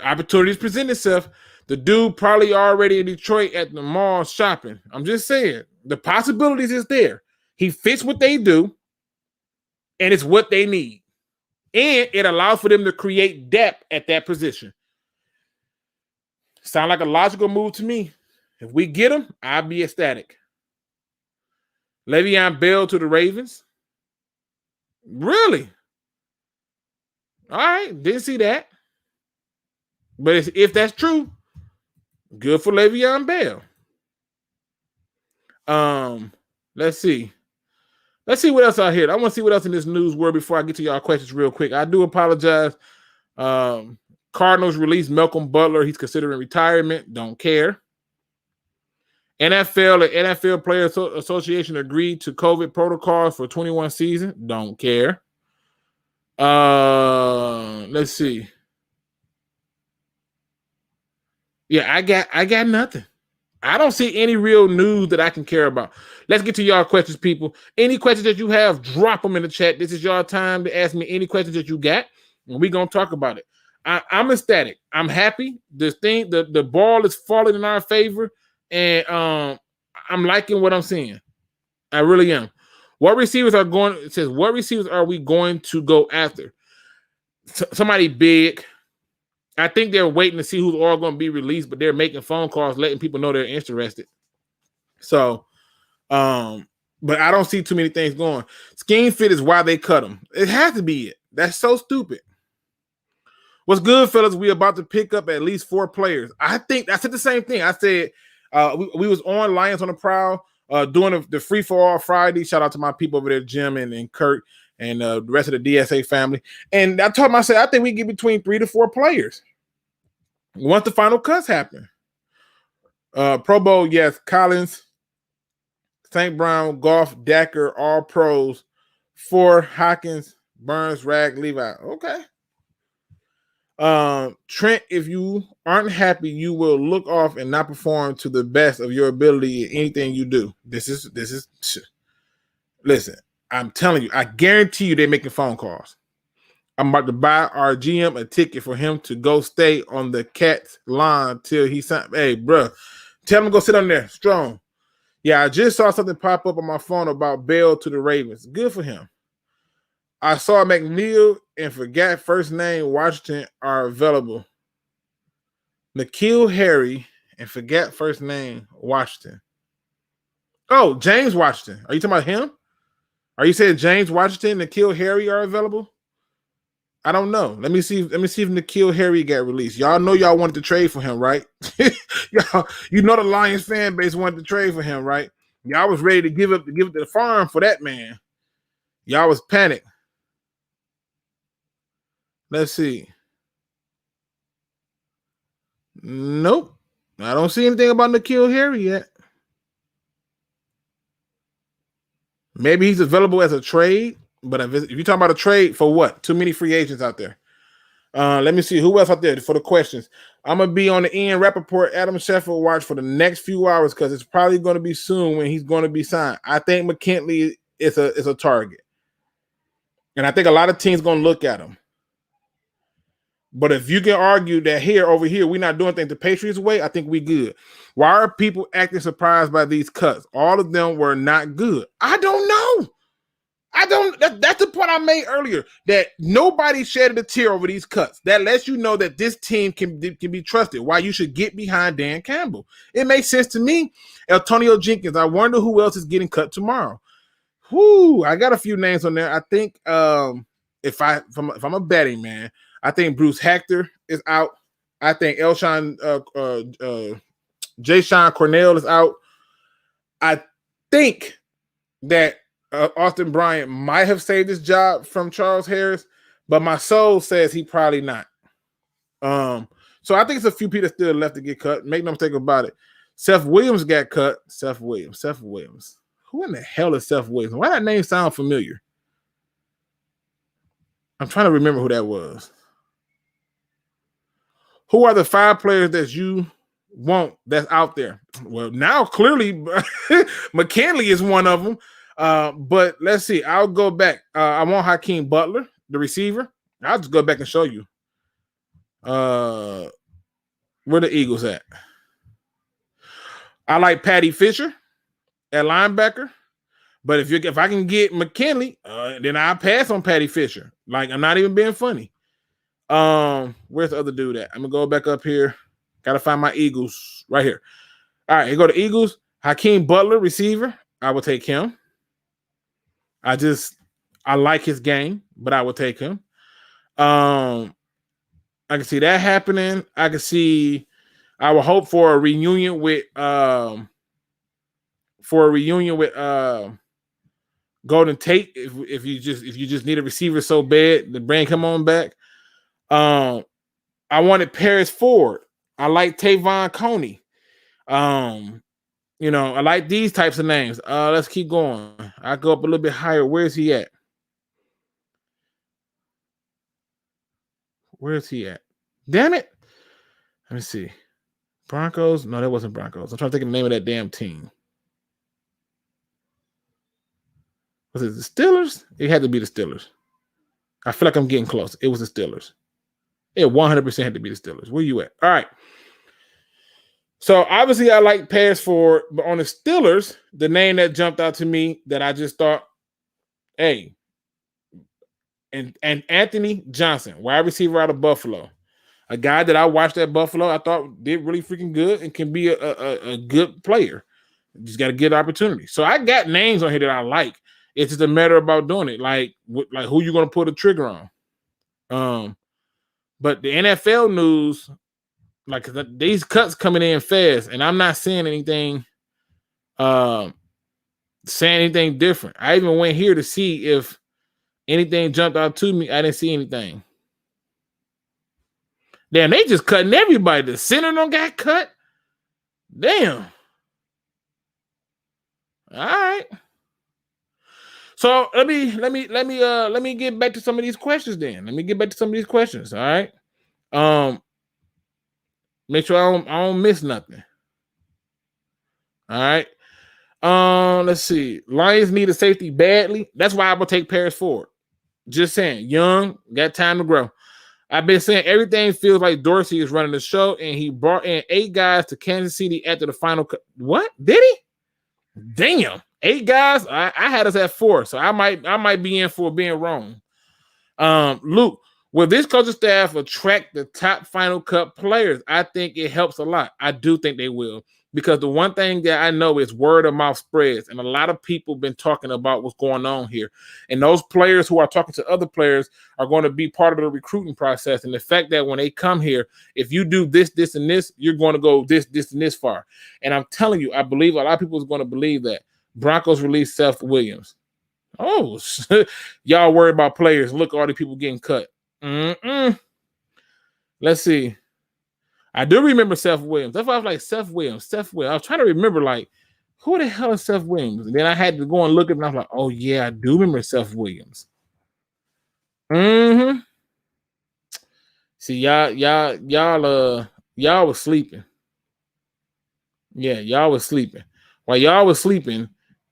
Opportunities present itself. The dude probably already in Detroit at the mall shopping. I'm just saying. The possibilities is there. He fits what they do, and it's what they need. And it allows for them to create depth at that position. Sound like a logical move to me. If we get him, I'll be ecstatic. Le'Veon Bell to the Ravens. Really? All right, didn't see that. But if that's true, good for Le'Veon Bell. Let's see. Let's see what else out here. I want to see what else in this news word before I get to y'all questions real quick. I do apologize. Cardinals released Malcolm Butler. He's considering retirement. Don't care. NFL and NFL Players Association agreed to COVID protocols for 21 season. Don't care. Let's see. Yeah, I got nothing. I don't see any real news that I can care about. Let's get to y'all questions, people. Any questions that you have, drop them in the chat. This is your time to ask me any questions that you got, and we're going to talk about it. I'm ecstatic. I'm happy. The ball is falling in our favor, and I'm liking what I'm seeing. I really am. What receivers are going? It says, what receivers are we going to go after? Somebody big. I think they're waiting to see who's all going to be released, but they're making phone calls, letting people know they're interested. So, but I don't see too many things going. Scheme fit is why they cut him. It has to be it. That's so stupid. What's good, fellas? We about to pick up at least 4 players. I said the same thing. I said we was on Lions on the Prowl doing the free for all Friday. Shout out to my people over there, Jim and Curt and the rest of the DSA family. And I told him, I said, I think we get between 3 to 4 players once the final cuts happen. Pro Bowl, yes. Collins, St. Brown, Goff, Dacker, all pros. 4, Hawkins, Burns, Rag, Levi. Okay. Trent, if you aren't happy, you will look off and not perform to the best of your ability in anything you do. This is listen, I'm telling you, I guarantee you they're making phone calls. I'm about to buy our GM a ticket for him to go stay on the Cats line till he signed. Hey, bro, tell him to go sit on there strong. Yeah, I just saw something pop up on my phone about Bell to the Ravens. Good for him. I saw McNeil and forgot first name Washington are available. Nikhil Harry and forgot first name Washington. Oh, James Washington. Are you talking about him? Are you saying James Washington and Nikhil Harry are available? I don't know. Let me see if Nikhil Harry got released. Y'all know y'all wanted to trade for him, right? Y'all, you know the Lions fan base wanted to trade for him, right? Y'all was ready to give it to the farm for that man. Y'all was panicked. Let's see. Nope. I don't see anything about Nikhil Harry yet. Maybe he's available as a trade, but if you're talking about a trade for what? Too many free agents out there. Let me see who else out there for the questions. I'm gonna be on the Ian Rappaport, Adam Sheffield watch for the next few hours because it's probably going to be soon when he's going to be signed. I think McKinley is a target, and I think a lot of teams going to look at him. But if you can argue that over here, we're not doing things the Patriots way, I think we good. Why are people acting surprised by these cuts? All of them were not good. I don't know. That's the point I made earlier, that nobody shedded a tear over these cuts. That lets you know that this team can be trusted. Why you should get behind Dan Campbell. It makes sense to me. Antonio Jenkins. I wonder who else is getting cut tomorrow. I got a few names on there. I think if I'm a betting man, I think Bruce Hector is out. I think Jayshon Cornell is out. I think that Austin Bryant might have saved his job from Charles Harris, but my soul says he probably not. So I think it's a few people still left to get cut. Make no mistake about it. Seth Williams got cut. Seth Williams. Who in the hell is Seth Williams? Why that name sound familiar? I'm trying to remember who that was. Who are the 5 players that you want that's out there? Well, now clearly McKinley is one of them. But let's see. I'll go back. I want Hakeem Butler, the receiver. I'll just go back and show you. Where the Eagles at? I like Patty Fisher at linebacker. But if I can get McKinley, then I'll pass on Patty Fisher. Like, I'm not even being funny. Where's the other dude at? I'm gonna go back up here. Gotta find my Eagles right here. All right, here go to Eagles. Hakeem Butler, receiver. I will take him. I like his game, but I will take him. I can see that happening. I will hope for a reunion with Golden Tate. If you just need a receiver so bad, then bring him on back. I wanted Paris Ford. I like Tavon Coney. I like these types of names. Let's keep going. I go up a little bit higher. Where's he at? Damn it. Let me see. Broncos? No, that wasn't Broncos. I'm trying to think of the name of that damn team. Was it the Steelers? It had to be the Steelers. I feel like I'm getting close. It was the Steelers. It 100% had to be the Steelers. Where you at? All right. So obviously I like Paris Ford, but on the Steelers, the name that jumped out to me that I just thought, hey, and Anthony Johnson, wide receiver out of Buffalo, a guy that I watched at Buffalo, I thought did really freaking good and can be a good player. Just got to get opportunity. So I got names on here that I like. It's just a matter about doing it, like who you going to pull the trigger on. But the NFL news, like these cuts coming in fast, and I'm not seeing anything, different. I even went here to see if anything jumped out to me. I didn't see anything. Damn, they just cutting everybody. The center don't got cut. Damn. All right. So let me get back to some of these questions then. All right. Make sure I don't miss nothing. All right. Let's see. Lions need a safety badly. That's why I will take Paris Ford. Just saying, young, got time to grow. I've been saying everything feels like Dorsey is running the show, and he brought in 8 guys to Kansas City after the final. What did he? Damn, 8 guys. I had us at 4, so I might be in for being wrong. Luke, will this coaching staff attract the top Final Cut players? I think it helps a lot. I do think they will, because the one thing that I know is word of mouth spreads, and a lot of people been talking about what's going on here. And those players who are talking to other players are going to be part of the recruiting process. And the fact that when they come here, if you do this, this, and this, you're going to go this, and this far. And I'm telling you, I believe a lot of people is going to believe that. Broncos released Seth Williams. Oh, y'all worry about players. Look, all the people getting cut. Let's see. I do remember Seth Williams. That's why I was like, Seth Williams. I was trying to remember, like, who the hell is Seth Williams? And then I had to go and look at it, and I was like, oh, yeah, I do remember Seth Williams. See, y'all was sleeping. Yeah, y'all was sleeping. While y'all was sleeping,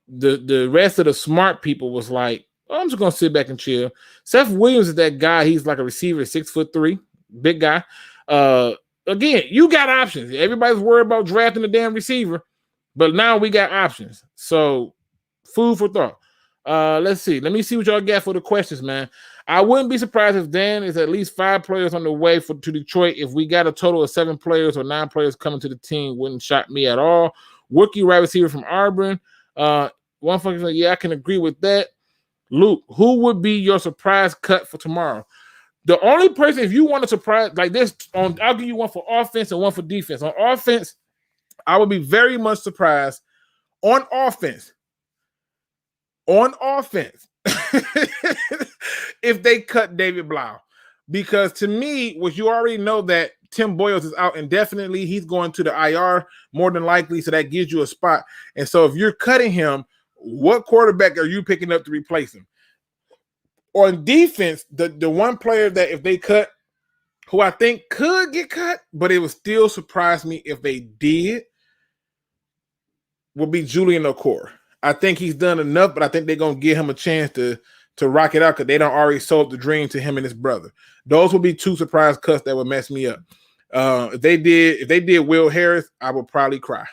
the rest of the smart people was like, oh, I'm just going to sit back and chill. Seth Williams is that guy. He's like a receiver, 6'3", big guy. Again, you got options. Everybody's worried about drafting a damn receiver, but now we got options. So, food for thought. Let's see. Let me see what y'all got for the questions, man. I wouldn't be surprised if Dan is at least 5 players on the way to Detroit. If we got a total of 7 players or 9 players coming to the team, wouldn't shock me at all. Wookie wide receiver from Auburn. One fucking yeah, I can agree with that. Luke, who would be your surprise cut for tomorrow? The only person, if you want to surprise like this, I'll give you one for offense and one for defense. On offense, I would be very much surprised on offense. If they cut David Blau. Because to me, what you already know that Tim Boyles is out indefinitely. He's going to the IR more than likely, so that gives you a spot. And so if you're cutting him, what quarterback are you picking up to replace him? On defense, the one player that if they cut, who I think could get cut, but it would still surprise me if they did, would be Julian Okoye. I think he's done enough, but I think they're going to give him a chance to rock it out because they don't already sold the dream to him and his brother. Those would be 2 surprise cuts that would mess me up. If they did Will Harris, I would probably cry.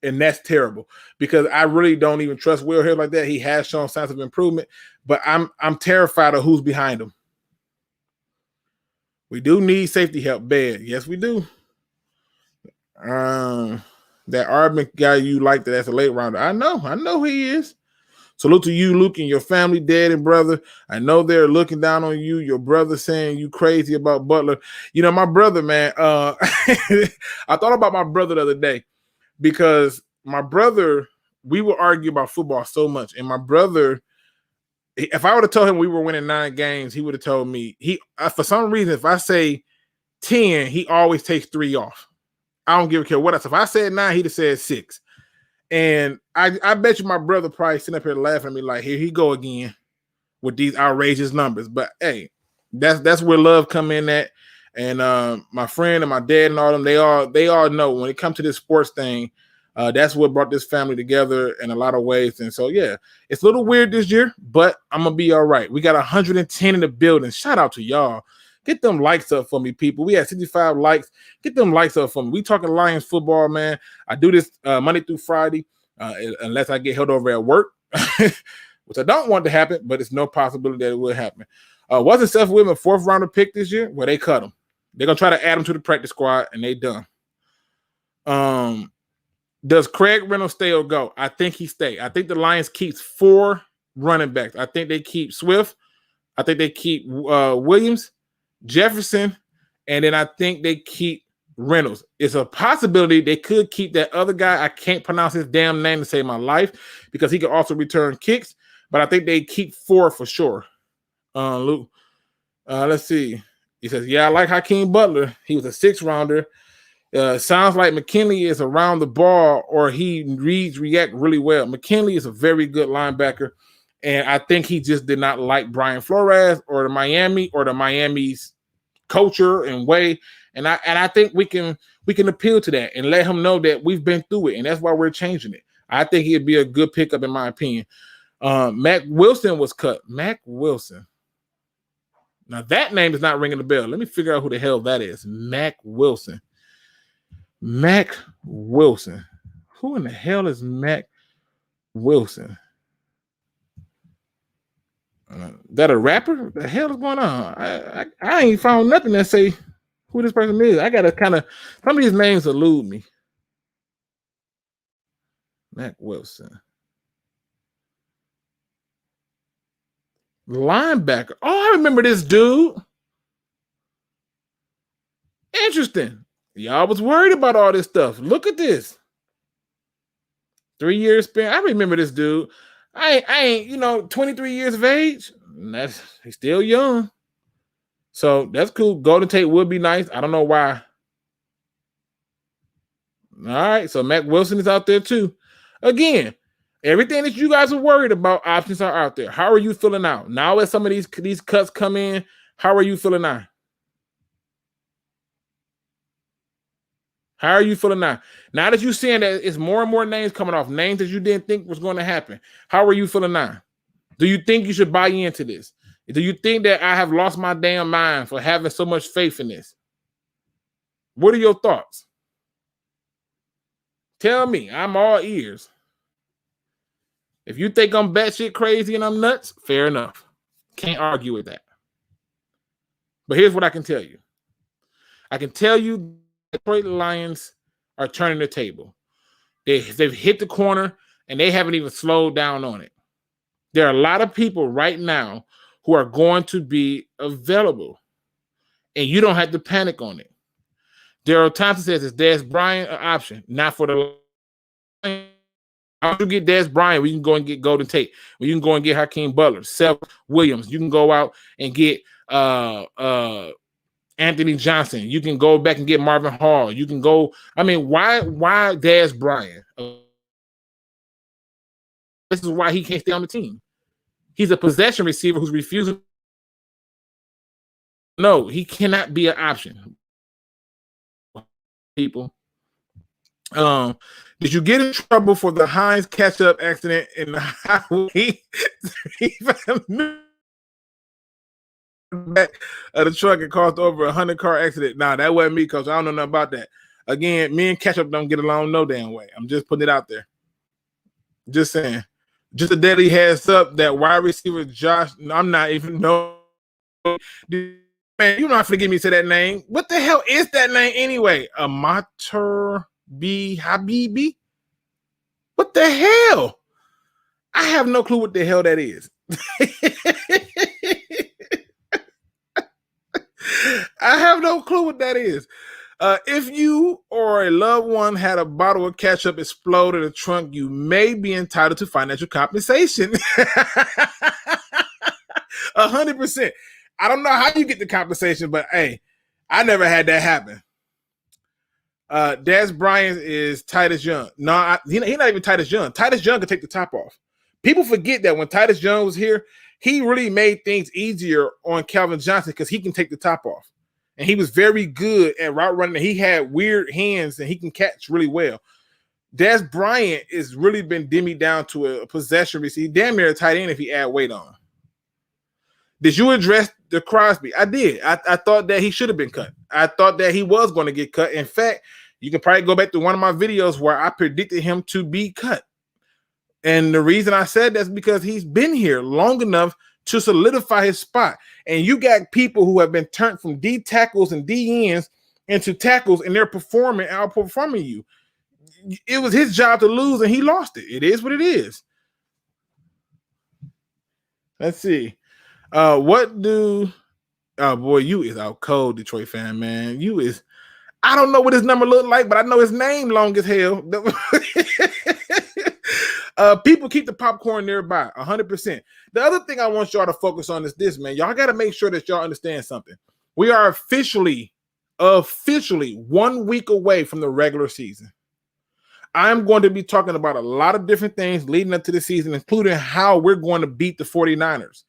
And that's terrible because I really don't even trust Will Harris like that. He has shown signs of improvement, but I'm terrified of who's behind him. We do need safety help bad. Yes, we do. That Arbin guy you like that's a late rounder. I know who he is. Salute to you, Luke, and your family, dad and brother. I know they're looking down on you. Your brother saying you crazy about Butler. You know, my brother, man, I thought about my brother the other day because my brother, we would argue about football so much. And my brother, if I would have told him we were winning 9 games, he would have told me, for some reason, if I say 10, he always takes 3 off. I don't give a care what else. If I said 9, he'd have said 6. And I bet you my brother probably sitting up here laughing at me like, here he go again with these outrageous numbers. But hey, that's where love come in at. And my friend and my dad and all them, they all know when it comes to this sports thing, that's what brought this family together in a lot of ways. And so yeah, it's a little weird this year, but I'm gonna be all right. We got 110 in the building. Shout out to y'all. Get them likes up for me, people. We had 65 likes. Get them likes up for me. We talking Lions football, man. I do this Monday through Friday, unless I get held over at work, which I don't want to happen, but it's no possibility that it will happen. Wasn't Seth Williams a 4th rounder pick this year? Well, they cut him. They're going to try to add him to the practice squad, and they done. Does Craig Reynolds stay or go? I think he stay. I think the Lions keeps 4 running backs. I think they keep Swift. I think they keep Williams, Jefferson, and then I think they keep Reynolds. It's a possibility they could keep that other guy. I can't pronounce his damn name to save my life because he can also return kicks, but I think they keep 4 for sure. Luke, let's see. He says, yeah, I like Hakeem Butler. He was a 6th rounder. Sounds like McKinley is around the ball or he react really well. McKinley is a very good linebacker. And I think he just did not like Brian Flores or the Miami's culture and way. And I think we can appeal to that and let him know that we've been through it. And that's why we're changing it. I think he'd be a good pickup in my opinion. Mack Wilson was cut. Mack Wilson. Now that name is not ringing the bell. Let me figure out who the hell that is. Mack Wilson. Mack Wilson. Who in the hell is Mack Wilson? That a rapper? What the hell is going on? I ain't found nothing that say who this person is. I gotta some of these names elude me. Mack Wilson. Linebacker. Oh, I remember this dude. Interesting. Y'all was worried about all this stuff. Look at this. 3 years span. I remember this dude. I ain't, 23 years of age. He's still young. So that's cool. Golden Tate would be nice. I don't know why. All right. So Mack Wilson is out there too. Again, everything that you guys are worried about, options are out there. How are you feeling out? Now as some of these cuts come in, how are you feeling now? How are you feeling now? Now that you're seeing that it's more and more names coming off, names that you didn't think was going to happen, how are you feeling now? Do you think you should buy into this? Do you think that I have lost my damn mind for having so much faith in this? What are your thoughts? Tell me. I'm all ears. If you think I'm batshit crazy and I'm nuts, fair enough. Can't argue with that. But here's what I can tell you. I can tell you the Detroit Lions are turning the table. They've hit the corner, and they haven't even slowed down on it. There are a lot of people right now who are going to be available, and you don't have to panic on it. Daryl Thompson says, is Dez Bryant an option? Not for the Lions. How you get Dez Bryant? We can go and get Golden Tate. You can go and get Hakeem Butler, Seth Williams. You can go out and get Anthony Johnson. You can go back and get Marvin Hall. You can go. I mean, why Dez Bryant? This is why he can't stay on the team. He's a possession receiver who's refusing. No, he cannot be an option. People. Did you get in trouble for the Heinz catch-up accident in the highway? Back of the truck and caused over 100-car accident. Nah, that wasn't me, because I don't know nothing about that. Again, me and ketchup don't get along no damn way. I'm just putting it out there. Just saying. Just a deadly heads up that wide receiver Josh. I'm not even know. Man, you don't have to give me to that name. What the hell is that name anyway? Amateur B Habibi? What the hell? I have no clue what the hell that is. I have no clue what that is. If you or a loved one had a bottle of ketchup explode in the trunk, you may be entitled to financial compensation. 100%. I don't know how you get the compensation, but hey, I never had that happen. Dez Bryant is Titus Young. No, he's not even Titus Young. Titus Young could take the top off. People forget that when Titus Young was here, he really made things easier on Calvin Johnson because he can take the top off. And he was very good at route running. He had weird hands, and he can catch really well. Dez Bryant has really been dimmied down to a possession receiver. Damn near a tight end if he add weight on. Did you address the Crosby? I did. I thought that he should have been cut. I thought that he was going to get cut. In fact, you can probably go back to one of my videos where I predicted him to be cut. And the reason I said that's because he's been here long enough to solidify his spot. And you got people who have been turned from D tackles and D ends into tackles, and they're outperforming you. It was his job to lose, and he lost it. It is what it is. Let's see. What do boy, you is out cold, Detroit fan, man. You is, I don't know what his number look like, but I know his name long as hell. People keep the popcorn nearby, 100%. The other thing I want y'all to focus on is this, man. Y'all got to make sure that y'all understand something. We are officially 1 week away from the regular season. I'm going to be talking about a lot of different things leading up to the season, including how we're going to beat the 49ers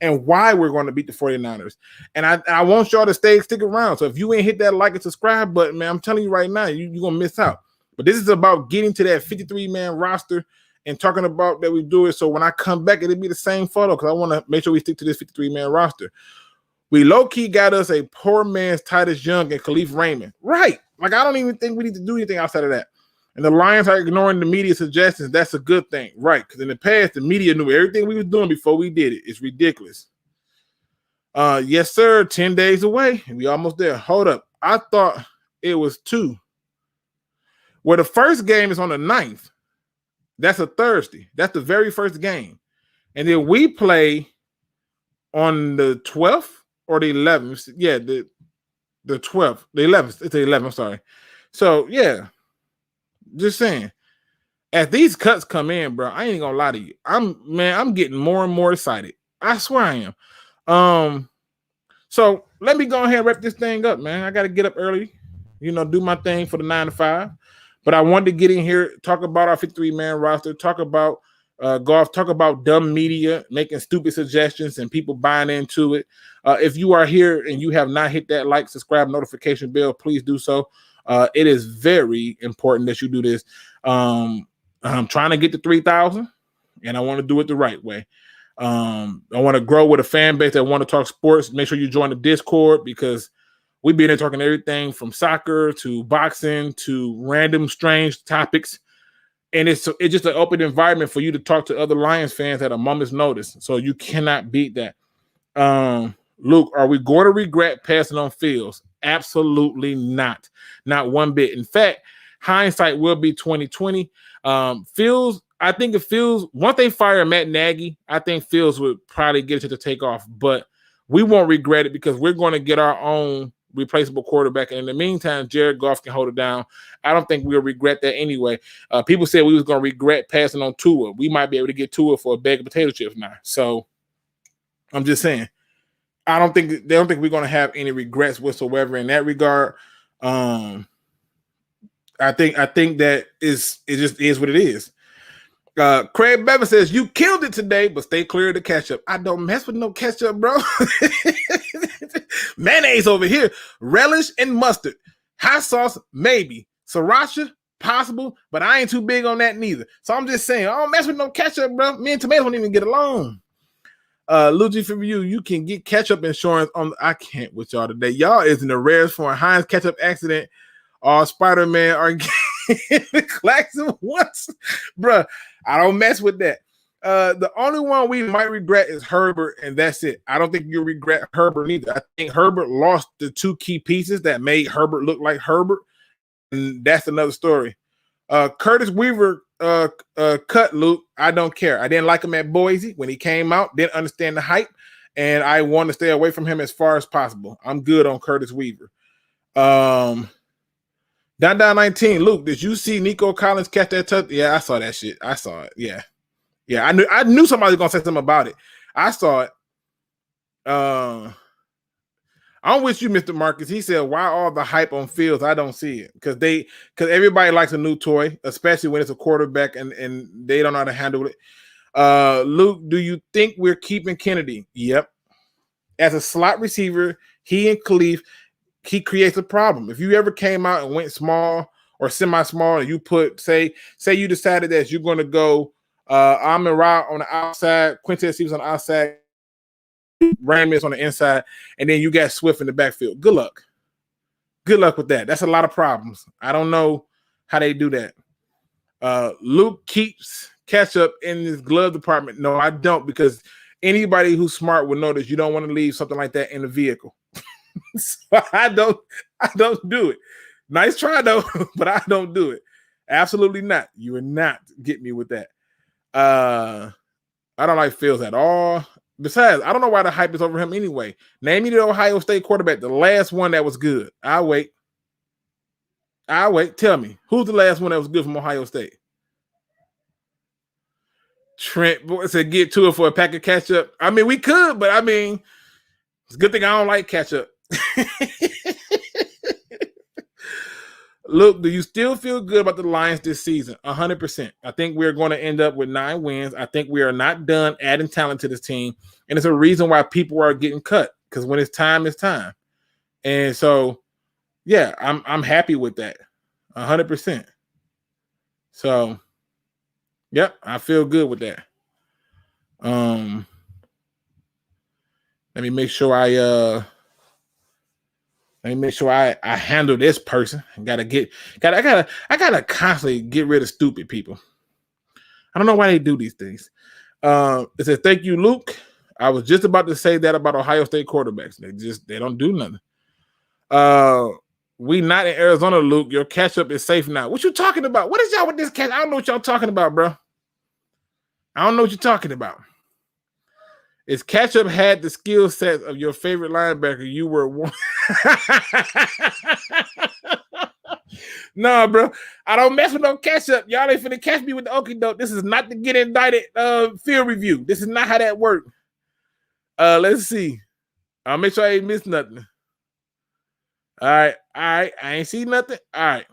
and why we're going to beat the 49ers. And I want y'all to stick around. So if you ain't hit that like and subscribe button, man, I'm telling you right now, you're going to miss out. But this is about getting to that 53-man roster and talking about that we do it. So when I come back, it'll be the same photo because I want to make sure we stick to this 53-man roster. We low-key got us a poor man's Titus Young and Khalif Raymond. Right. Like, I don't even think we need to do anything outside of that. And the Lions are ignoring the media suggestions. That's a good thing. Right. Because in the past, the media knew everything we was doing before we did it. It's ridiculous. Yes, sir. 10 days away. We almost there. Hold up. I thought it was 2. Well, the first game is on the 9th. That's a Thursday. That's the very first game. And then we play on the 12th or the 11th. Yeah, the 12th. The 11th. It's the 11th. I'm sorry. So, yeah. Just saying. As these cuts come in, bro, I ain't gonna lie to you. I'm getting more and more excited. I swear I am. So let me go ahead and wrap this thing up, man. I got to get up early, do my thing for the 9 to 5. But I wanted to get in here, talk about our 53-man roster, talk about golf, talk about dumb media, making stupid suggestions and people buying into it. If you are here and you have not hit that like, subscribe, notification bell, please do so. It is very important that you do this. I'm trying to get to 3,000, and I want to do it the right way. I want to grow with a fan base that want to talk sports. Make sure you join the Discord because we be in there talking everything from soccer to boxing to random strange topics. And it's just an open environment for you to talk to other Lions fans at a moment's notice. So you cannot beat that. Luke, are we going to regret passing on Fields? Absolutely not. Not one bit. In fact, hindsight will be 2020. Fields, I think if Fields, once they fire Matt Nagy, I think Fields would probably get it to take off. But we won't regret it because we're going to get our own replaceable quarterback. And in the meantime, Jared Goff can hold it down. I don't think we'll regret that anyway. People said we was going to regret passing on Tua. We might be able to get Tua for a bag of potato chips now. So I'm just saying, they don't think we're going to have any regrets whatsoever in that regard. I think that it just is what it is. Craig Bevan says, you killed it today, but stay clear of the ketchup. I don't mess with no ketchup, bro. Mayonnaise over here. Relish and mustard. Hot sauce, maybe. Sriracha, possible, but I ain't too big on that neither. So I'm just saying, I don't mess with no ketchup, bro. Me and tomatoes don't even get along. Lukegsfieldreview, you can get ketchup insurance on. I can't with y'all today. Y'all is in the rarest for a Heinz ketchup accident. Spider-Man are getting the klaxon once. Bruh, I don't mess with that. The only one we might regret is Herbert, and that's it. I don't think you'll regret Herbert either. I think Herbert lost the two key pieces that made Herbert look like Herbert, and that's another story. Curtis Weaver cut Luke. I don't care. I didn't like him at Boise when he came out. Didn't understand the hype, and I want to stay away from him as far as possible. I'm good on Curtis Weaver. Down 19. Luke, did you see Nico Collins catch that touch? Yeah, I saw that shit. I saw it. Yeah. I knew somebody was gonna say something about it. I saw it. I'm with you, Mr. Marcus. He said, why all the hype on Fields? I don't see it. Because everybody likes a new toy, especially when it's a quarterback and they don't know how to handle it. Luke, do you think we're keeping Kennedy? Yep. As a slot receiver, he and Khalif, he creates a problem. If you ever came out and went small or semi-small and you put, say you decided that you're going to go Amon-Ra on the outside, Quintez Cephas on the outside, Ramirez on the inside, and then you got Swift in the backfield. Good luck. Good luck with that. That's a lot of problems. I don't know how they do that. Luke keeps ketchup in his glove department. No, I don't, because anybody who's smart will know that you don't want to leave something like that in the vehicle. So I don't do it. Nice try though, but I don't do it. Absolutely not. You will not get me with that. I don't like Fields at all. Besides, I don't know why the hype is over him anyway. Name me the Ohio State quarterback, the last one that was good. I'll wait. Tell me, who's the last one that was good from Ohio State? Trent said, get to it for a pack of ketchup. I mean, we could, but I mean, it's a good thing I don't like ketchup. Look, do you still feel good about the Lions this season? 100%. I think we're going to end up with 9 wins. I think we are not done adding talent to this team. And it's a reason why people are getting cut, because when it's time, it's time. And so, yeah, I'm happy with that. 100%. So, yep, I feel good with that. Let me make sure I handle this person. I gotta constantly get rid of stupid people. I don't know why they do these things. It says, thank you, Luke. I was just about to say that about Ohio State quarterbacks. They don't do nothing. We not in Arizona, Luke. Your catch-up is safe now. What you talking about? What is y'all with this catch? I don't know what y'all talking about, bro. I don't know what you're talking about. Is Ketchup had the skill set of your favorite linebacker, you were one. No, bro. I don't mess with no Ketchup. Y'all ain't finna catch me with the okie doke. This is not the get indicted field review. This is not how that works. Let's see. I'll make sure I ain't missed nothing. All right. I ain't see nothing. All right.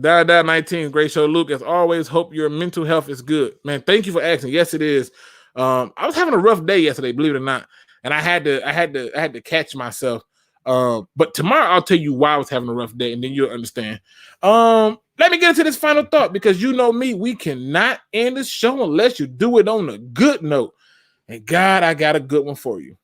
Down 19, great show, Luke. As always, hope your mental health is good. Man, thank you for asking. Yes, it is. I was having a rough day yesterday, believe it or not, and I had to catch myself. But tomorrow I'll tell you why I was having a rough day, and then you'll understand. Let me get into this final thought, because you know me, we cannot end this show unless you do it on a good note. And God, I got a good one for you.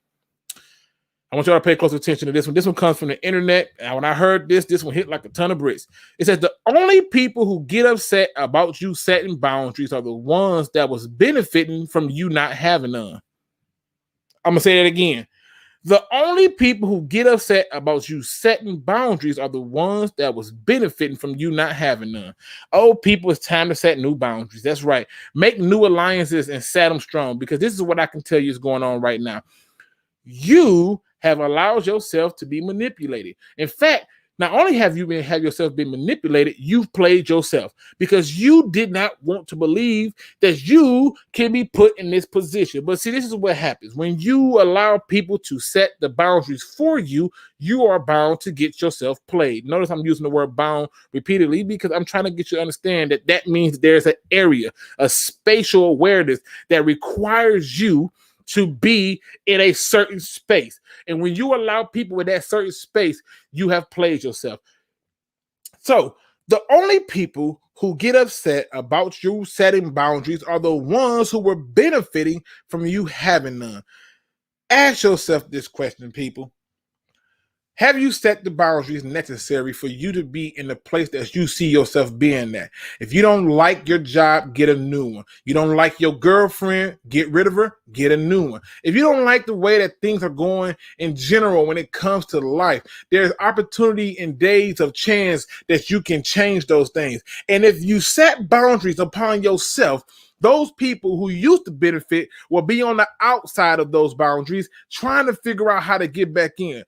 I want y'all to pay close attention to this one. This one comes from the internet. And when I heard this one hit like a ton of bricks. It says the only people who get upset about you setting boundaries are the ones that was benefiting from you not having none. I'm going to say that again. The only people who get upset about you setting boundaries are the ones that was benefiting from you not having none. Oh, people, it's time to set new boundaries. That's right. Make new alliances and set them strong, because this is what I can tell you is going on right now. You have allowed yourself to be manipulated. In fact, not only have yourself been manipulated, you've played yourself, because you did not want to believe that you can be put in this position. But see, this is what happens. When you allow people to set the boundaries for you, you are bound to get yourself played. Notice I'm using the word bound repeatedly because I'm trying to get you to understand that means there's an area, a spatial awareness that requires you to be in a certain space. And when you allow people in that certain space, you have played yourself. So the only people who get upset about you setting boundaries are the ones who were benefiting from you having none. Ask yourself this question, people. Have you set the boundaries necessary for you to be in the place that you see yourself being at? If you don't like your job, get a new one. You don't like your girlfriend, get rid of her, get a new one. If you don't like the way that things are going in general when it comes to life, there's opportunity in days of chance that you can change those things. And if you set boundaries upon yourself, those people who used to benefit will be on the outside of those boundaries trying to figure out how to get back in,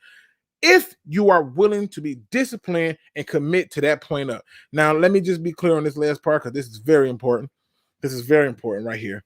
if you are willing to be disciplined and commit to that point up. Now, let me just be clear on this last part, because this is very important. This is very important right here.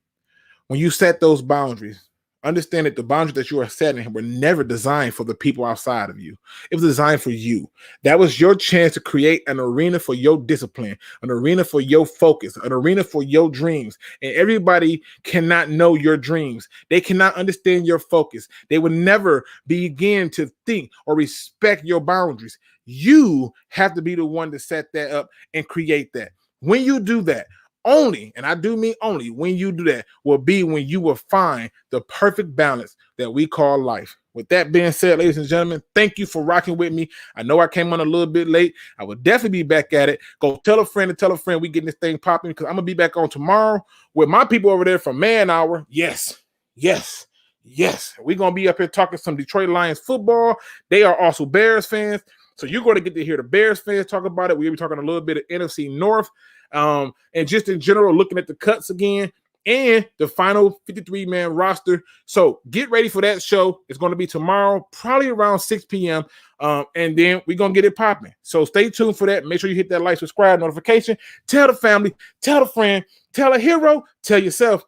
When you set those boundaries, understand that the boundaries that you are setting were never designed for the people outside of you. It was designed for you. That was your chance to create an arena for your discipline, an arena for your focus, an arena for your dreams. And everybody cannot know your dreams. They cannot understand your focus. They will never begin to think or respect your boundaries. You have to be the one to set that up and create that. When you do that, only, and I do mean only, when you do that will be when you will find the perfect balance that we call life. With that being said, ladies and gentlemen, thank you for rocking with me. I know I came on a little bit late. I will definitely be back at it. Go tell a friend we getting this thing popping, because I'm going to be back on tomorrow with my people over there from Man Hour. Yes. We're going to be up here talking some Detroit Lions football. They are also Bears fans. So you're going to get to hear the Bears fans talk about it. We'll be talking a little bit of NFC North. And just in general, looking at the cuts again and the final 53-man roster. So get ready for that show. It's going to be tomorrow, probably around 6 p.m. And then we're going to get it popping. So stay tuned for that. Make sure you hit that like, subscribe, notification. Tell the family, tell a friend, tell a hero, tell yourself.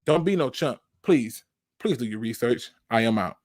Don't be no chump. Please do your research. I am out.